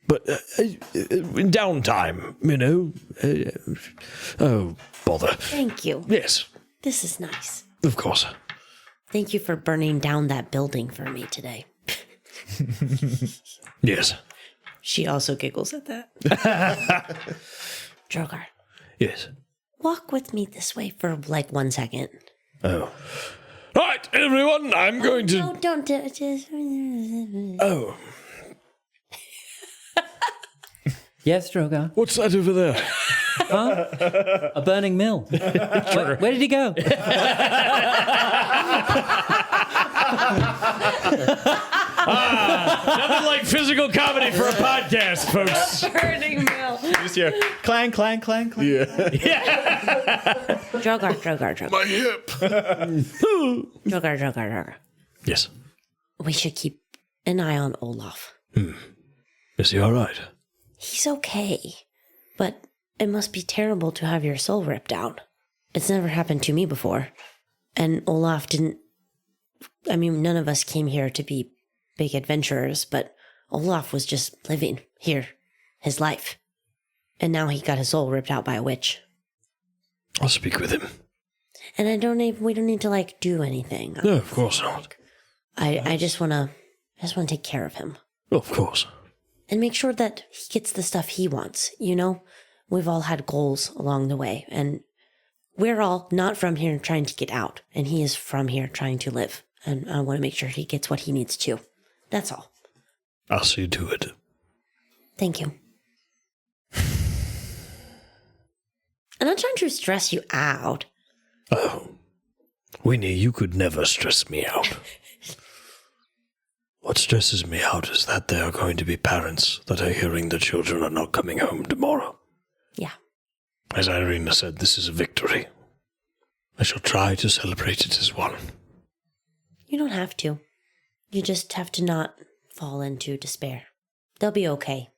But in downtime, oh bother. Thank you. Yes, This is nice. of course. Thank you for burning down that building for me today. Yes, She also giggles at that. Drogar, yes. walk with me this way for 1 second. Oh, all right, everyone. I'm going to. No, don't do it. Just... Oh, Yes, Drogar. what's that over there? Huh? A burning mill. Where did he go? Nothing like physical comedy for a podcast, folks. Burning mill. You just hear clang, clang, clang, clang. Drogar. My hip. Drogar. Yes. We should keep an eye on Olaf. Is he all right? He's okay, but it must be terrible to have your soul ripped out. It's never happened to me before. And Olaf didn't... I mean, none of us came here to be big adventurers, but Olaf was just living here, his life. And now he got his soul ripped out by a witch. I'll speak with him. And we don't need to like do anything. No, of course not. I just wanna take care of him. Of course. And make sure that he gets the stuff he wants, you know? We've all had goals along the way, and we're all not from here trying to get out, and he is from here trying to live. And I want to make sure he gets what he needs to. That's all. I'll see to it. Thank you. I'm not trying to stress you out. Oh, Winnie, you could never stress me out. What stresses me out is that there are going to be parents that are hearing the children are not coming home tomorrow. Yeah. As Irina said, this is a victory. I shall try to celebrate it as one. You don't have to. You just have to not fall into despair. They'll be okay.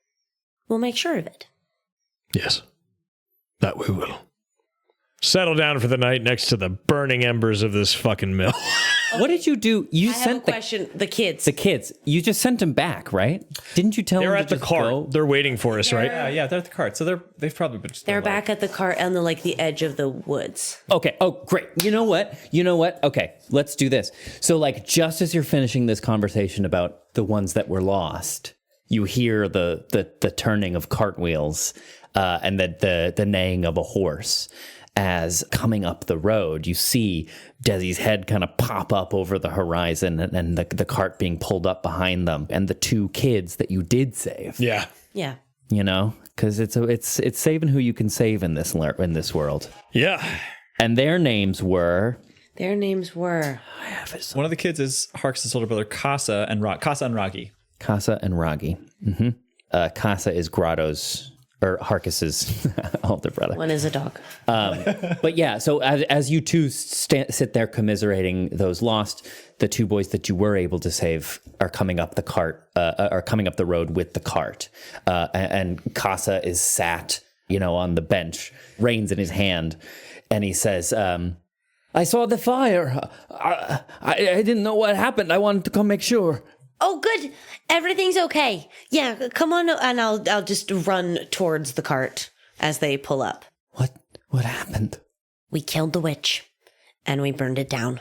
We'll make sure of it. Yes, that we will. Settle down for the night next to the burning embers of this fucking mill. What did you do? You I have a sent question. The kids. the kids. You just sent them back, right? Didn't you tell them They're to at the just cart. go? They're waiting for us, right? Yeah, they're at the cart. So they've probably been. They're back at the cart on the edge of the woods. Okay. Oh, great. You know what? Okay, let's do this. So, like, just as you're finishing this conversation about the ones that were lost, you hear the turning of cartwheels and the neighing of a horse. As coming up the road, you see Desi's head kind of pop up over the horizon, and the cart being pulled up behind them, and the two kids that you did save. Yeah. Yeah. You know, because it's saving who you can save in this world. Yeah. And their names were. One of the kids is Hark's older brother, Kasle and Ragi. Kasle and Ragi. Mm-hmm. Kasle is Grotto's, or Harkis's older brother. One is a dog. But yeah, so as you two sit there commiserating those lost, the two boys that you were able to save are coming up the cart, are coming up the road with the cart. And Kasle is sat, on the bench, reins in his hand, and he says, I saw the fire. I didn't know what happened. I wanted to come make sure. Oh, good. Everything's okay. Yeah, come on, and I'll just run towards the cart as they pull up. What happened? We killed the witch, and we burned it down.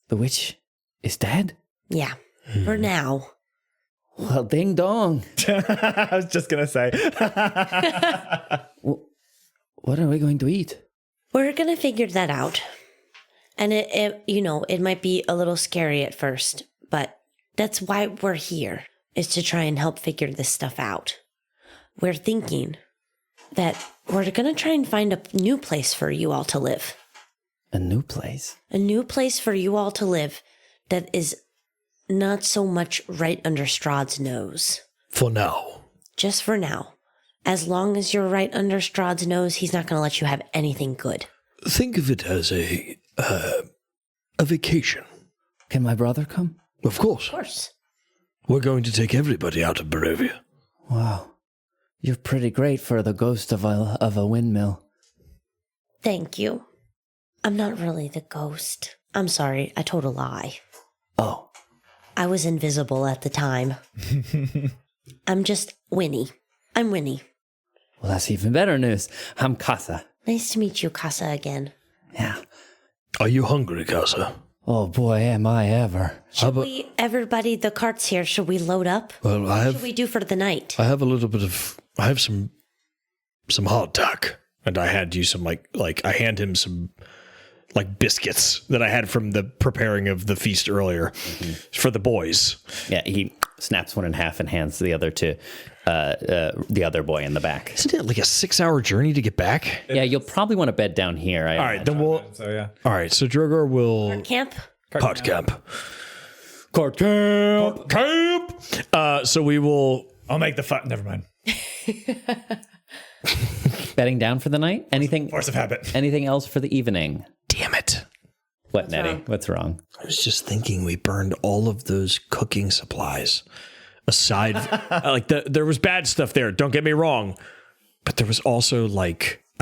The witch is dead? Yeah, for now. Well, ding dong. I was just going to say. What are we going to eat? We're going to figure that out. And it might be a little scary at first, but that's why we're here, is to try and help figure this stuff out. We're thinking that we're going to try and find a new place for you all to live. A new place? A new place for you all to live that is not so much right under Strahd's nose. For now. Just for now. As long as you're right under Strahd's nose, he's not going to let you have anything good. Think of it as a vacation. Can my brother come? Of course. Of course. We're going to take everybody out of Barovia. Wow. You're pretty great for the ghost of a windmill. Thank you. I'm not really the ghost. I'm sorry, I told a lie. Oh. I was invisible at the time. I'm just Winnie. I'm Winnie. Well, that's even better news. I'm Kasle. Nice to meet you, Kasle, again. Yeah. Are you hungry, Kasle? Oh boy, am I ever. Everybody, the cart's here. Should we load up? Well, What should we do for the night? I have some hardtack, and I hand you some I hand him some biscuits that I had from the preparing of the feast earlier for the boys. Yeah, he snaps one in half and hands the other to the other boy in the back. Isn't it like a 6-hour journey to get back? Yeah, you'll probably want to bed down here. All right, then we'll. So, yeah. All right, so Drogar will. Camp? Cart camp. Cart camp. So we will. I'll make the fun. Never mind. Bedding down for the night? Anything? Force of habit. Anything else for the evening? Damn it. What, Nettie? What's wrong? I was just thinking we burned all of those cooking supplies. Aside, there was bad stuff there. Don't get me wrong, but there was also I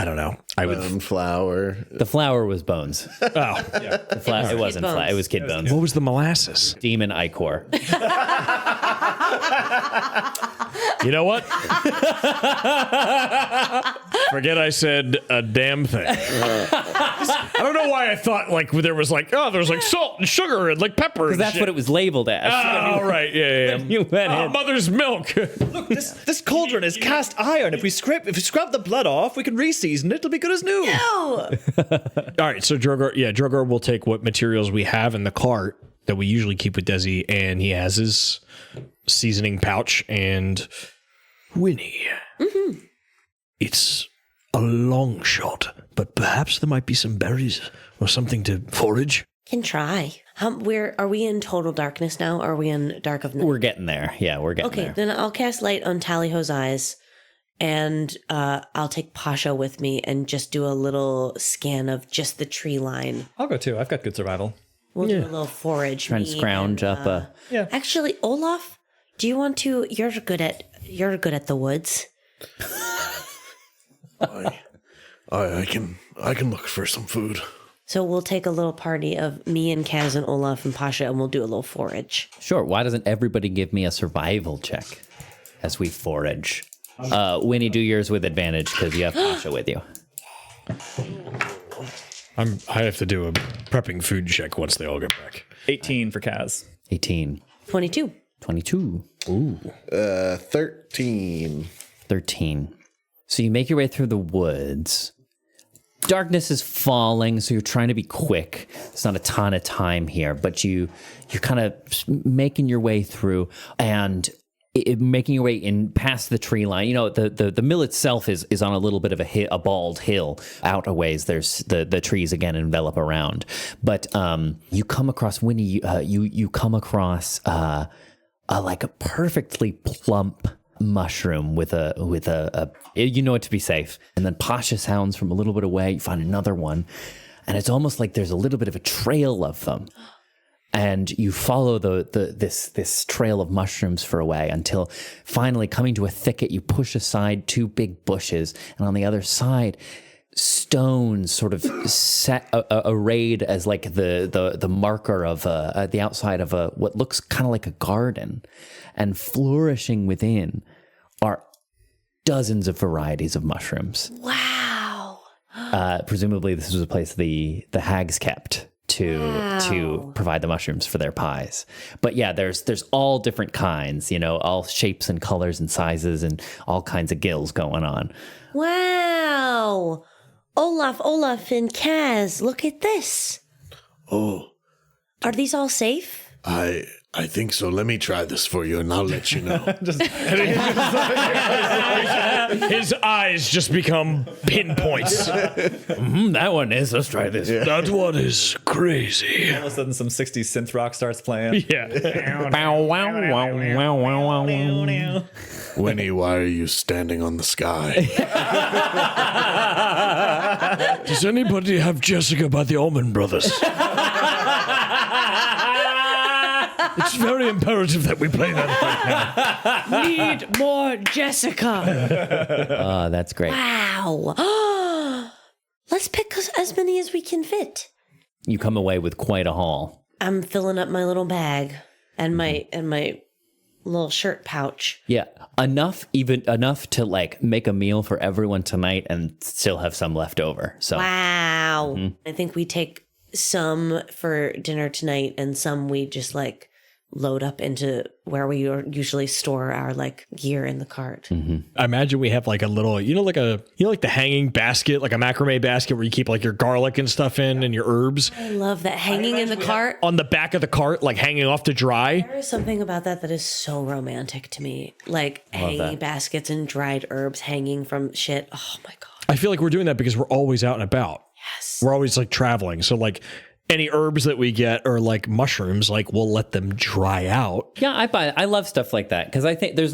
don't know. Flour. The flour was bones. Oh, yeah. It wasn't flour. It was kid bones. What was the molasses? Demon Ichor. You know what? Forget I said a damn thing. I don't know why I thought like there was like there's like salt and sugar and like pepper. Because that's what it was labeled as. Oh, right. Yeah. You went in. Mother's milk. Look, this cauldron is cast iron. If we scrub the blood off, we can reseason it. It'll be good as new. No. All right, so Drogar will take what materials we have in the cart that we usually keep with Desi, and he has his seasoning pouch and Winnie. Mm-hmm. It's a long shot, but perhaps there might be some berries or something to forage. Can try. Are we in total darkness now? Or are we in dark of night? We're getting there. Yeah, we're getting there. Okay, then I'll cast light on Tallyho's eyes, and I'll take Pasha with me and just do a little scan of just the tree line. I'll go too. I've got good survival. We'll do a little forage. Try and scrounge up a... Yeah. Actually, Olaf, do you want to? You're good at the woods. I can look for some food. So we'll take a little party of me and Kaz and Olaf and Pasha, and we'll do a little forage. Sure, why doesn't everybody give me a survival check as we forage? Winnie, do yours with advantage because you have Pasha with you. I have to do a prepping food check once they all get back. 18 for Kaz. 18. 22. 22. Ooh. 13. 13. So you make your way through the woods. Darkness is falling, so you're trying to be quick. There's not a ton of time here, but you're kind of making your way through and making your way in past the tree line. You know, the mill itself is on a little bit of a bald hill. Out a ways, there's the trees again envelop around. But you come across Winnie. You come across like a perfectly plump mushroom with a you know it to be safe. And then Pasha sounds from a little bit away. You find another one, and it's almost like there's a little bit of a trail of them. And you follow this trail of mushrooms for a way until finally coming to a thicket, you push aside two big bushes, and on the other side, stones sort of set arrayed as like the marker of the outside of what looks kind of like a garden, and flourishing within are dozens of varieties of mushrooms. Wow. Presumably, this was a place the hags kept to provide the mushrooms for their pies. But yeah, there's all different kinds, you know, all shapes and colors and sizes and all kinds of gills going on. Wow. Olaf and Kaz, look at this. Oh. Are these all safe? I think so. Let me try this for you, and I'll let you know. His eyes just become pinpoints. That one is. Let's try this. Yeah. That one is crazy. All of a sudden, some 60s synth rock starts playing. Yeah. Bow, wow, wow, wow, wow, wow. Winnie, why are you standing on the sky? Does anybody have Jessica by the Allman Brothers? It's very imperative that we play that right now. Need more Jessica. Oh, that's great. Wow. Let's pick as many as we can fit. You come away with quite a haul. I'm filling up my little bag and my little shirt pouch. Yeah, enough to like make a meal for everyone tonight and still have some left over. So Wow. I think we take some for dinner tonight and some we just like load up into where we usually store our like gear in the cart. I imagine we have like a little, like the hanging basket, like a macrame basket where you keep like your garlic and stuff in and your herbs. I love that hanging in the cart. On the back of the cart, like hanging off to dry. There is something about that is so romantic to me. Like hanging baskets and dried herbs hanging from shit. Oh my God. I feel like we're doing that because we're always out and about. Yes. We're always like traveling. So like any herbs that we get or like mushrooms, like we'll let them dry out. yeah, I love stuff like that because I think there's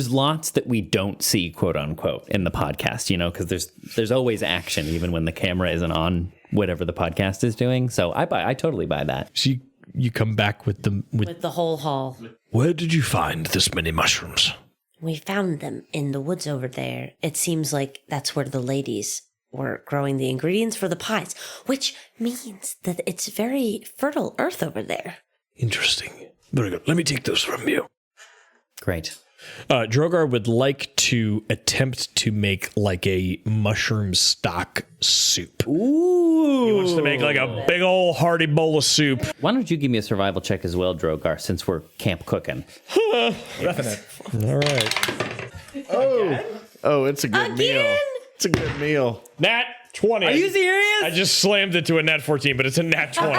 lots that we don't see, quote unquote, in the podcast, because there's always action even when the camera isn't on whatever the podcast is doing. So I totally buy that. So you come back with the whole haul. Where did you find this many mushrooms? We found them in the woods over there. It seems like that's where the ladies we're growing the ingredients for the pies, which means that it's very fertile earth over there. Interesting. Very good. Let me take those from you. Great. Drogar would like to attempt to make like a mushroom stock soup. Ooh. He wants to make like a big old hearty bowl of soup. Why don't you give me a survival check as well, Drogar, since we're camp cooking? Definite. All right. Oh, it's a good meal. It's a good meal. Nat 20. Are you serious? I just slammed it to a nat 14, but it's a nat 20.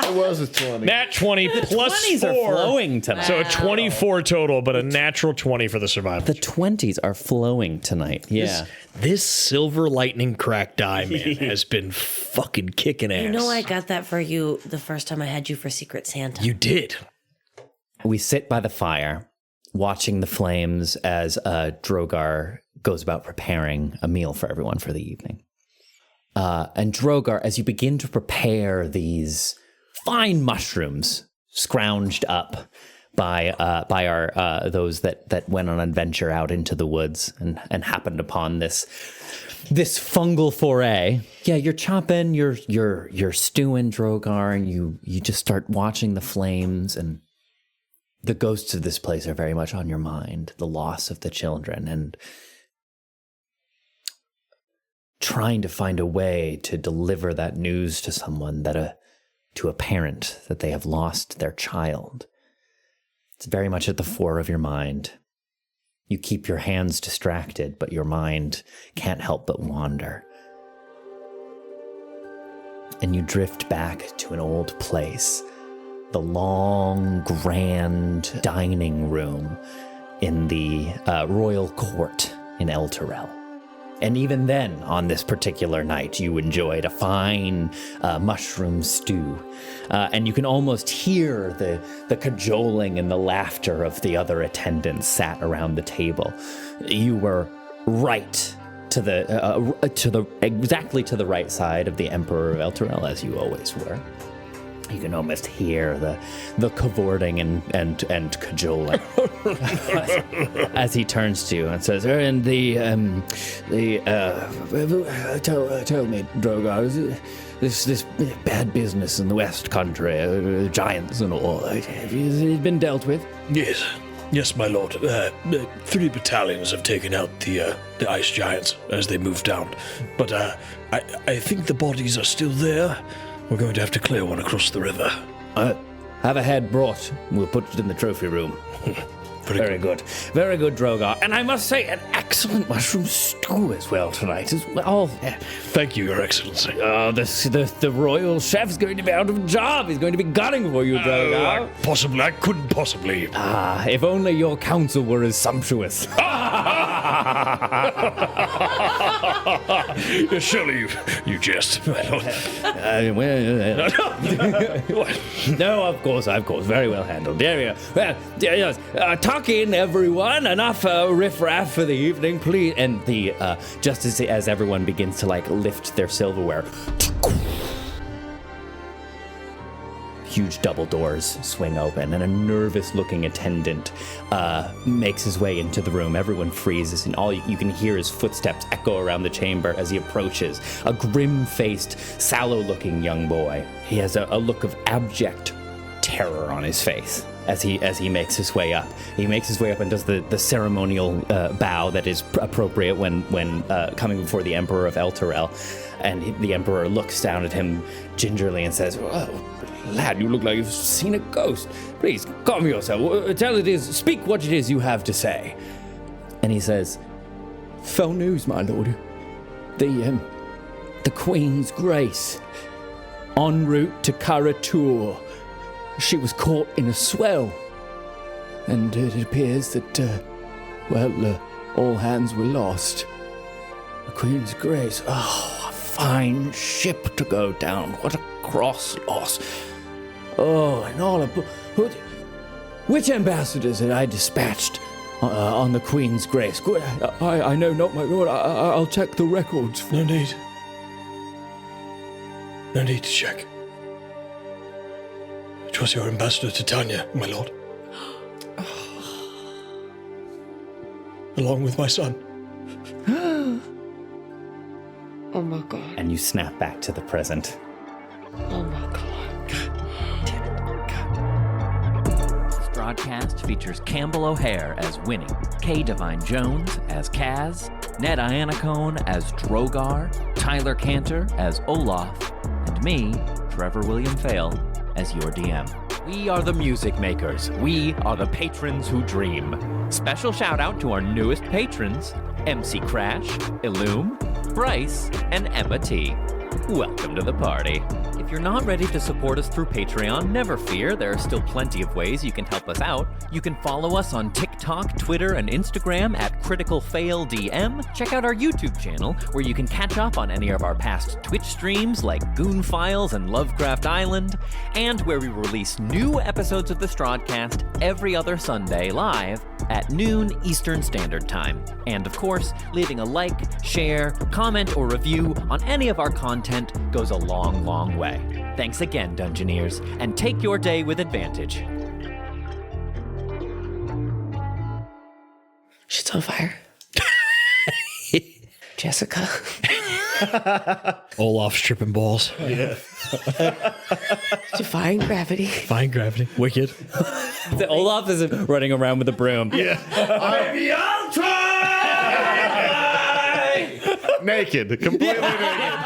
It was a 20. Nat 20 plus 20s 4. are flowing tonight. So a 24 total, but a natural 20 for the survival. The 20s are flowing tonight. Yeah. This silver lightning crack die, man, has been fucking kicking ass. You know, I got that for you the first time I had you for Secret Santa. You did. We sit by the fire, watching the flames as Drogar goes about preparing a meal for everyone for the evening. And Drogar, as you begin to prepare these fine mushrooms scrounged up by our those that went on an adventure out into the woods and happened upon this fungal foray. Yeah, you're chopping, you're stewing, Drogar, and you just start watching the flames, and the ghosts of this place are very much on your mind. The loss of the children and trying to find a way to deliver that news to someone, to a parent, that they have lost their child. It's very much at the fore of your mind. You keep your hands distracted, but your mind can't help but wander. And you drift back to an old place, the long, grand dining room in the royal court in Elturel. And even then, on this particular night, you enjoyed a fine mushroom stew. And you can almost hear the cajoling and the laughter of the other attendants sat around the table. You were right exactly to the right side of the Emperor of Elturel, as you always were. You can almost hear the cavorting and cajoling as he turns to you and says, "And tell me, Drogar, this bad business in the West Country, giants and all, has it been dealt with?" Yes, my lord. 3 battalions have taken out the ice giants as they move down. But I think the bodies are still there. We're going to have to clear one across the river. Have a head brought. We'll put it in the trophy room. Very good. Very good, Drogar. And I must say, an excellent mushroom stew as well tonight. As well. Thank you, Your Excellency. The royal chef's going to be out of a job. He's going to be gunning for you, Drogar. I couldn't possibly. If only your counsel were as sumptuous. Surely you jest, my lord. No, of course. Very well handled. There we go. Well, yes. Tuck in, everyone. Enough riff-raff for the evening, please. And just as everyone begins to lift their silverware, huge double doors swing open, and a nervous-looking attendant makes his way into the room. Everyone freezes, and all you can hear his footsteps echo around the chamber as he approaches. A grim-faced, sallow-looking young boy. He has a look of abject terror on his face as he makes his way up. He makes his way up and does the ceremonial bow that is appropriate when coming before the Emperor of Elturel. And the Emperor looks down at him gingerly and says, "Oh, lad, you look like you've seen a ghost. Please, calm yourself. Speak what it is you have to say." And he says, "Fell news, my lord. The Queen's Grace, en route to Karatur. She was caught in a swell, and it appears that, all hands were lost. The Queen's Grace, a fine ship to go down. What a cross loss. Oh, and all which ambassadors had I dispatched on the Queen's Grace? I know not, my lord. I'll check the records. No need to check. It was your ambassador Titania, my lord. Along with my son. Oh my god. And you snap back to the present. Oh my god. Strahdcast features Campbell O'Hare as Winnie, Kay Devine-Jones as Kaz, Ned Iannacone as Drogar, Tyler Kanter as Olaf, and me, Trevor William Fayle, as your DM. We are the music makers. We are the patrons who dream. Special shout out to our newest patrons, MC Crash, Illume, Pryce, and Emma T. Welcome to the party. If you're not ready to support us through Patreon, never fear, there are still plenty of ways you can help us out. You can follow us on TikTok, Twitter, and Instagram at CriticalFailDM. Check out our YouTube channel, where you can catch up on any of our past Twitch streams like Goon Files and Lovecraft Island, and where we release new episodes of the Strahdcast every other Sunday live at noon Eastern Standard Time. And of course, leaving a like, share, comment, or review on any of our content goes a long, long way. Thanks again, Dungeoneers, and take your day with advantage. Shit's on fire. Jessica. Olaf stripping balls. Yeah. Defying gravity. Defying gravity. Wicked. Olaf is running around with a broom. Yeah. I'm the Othro! Naked. Completely naked.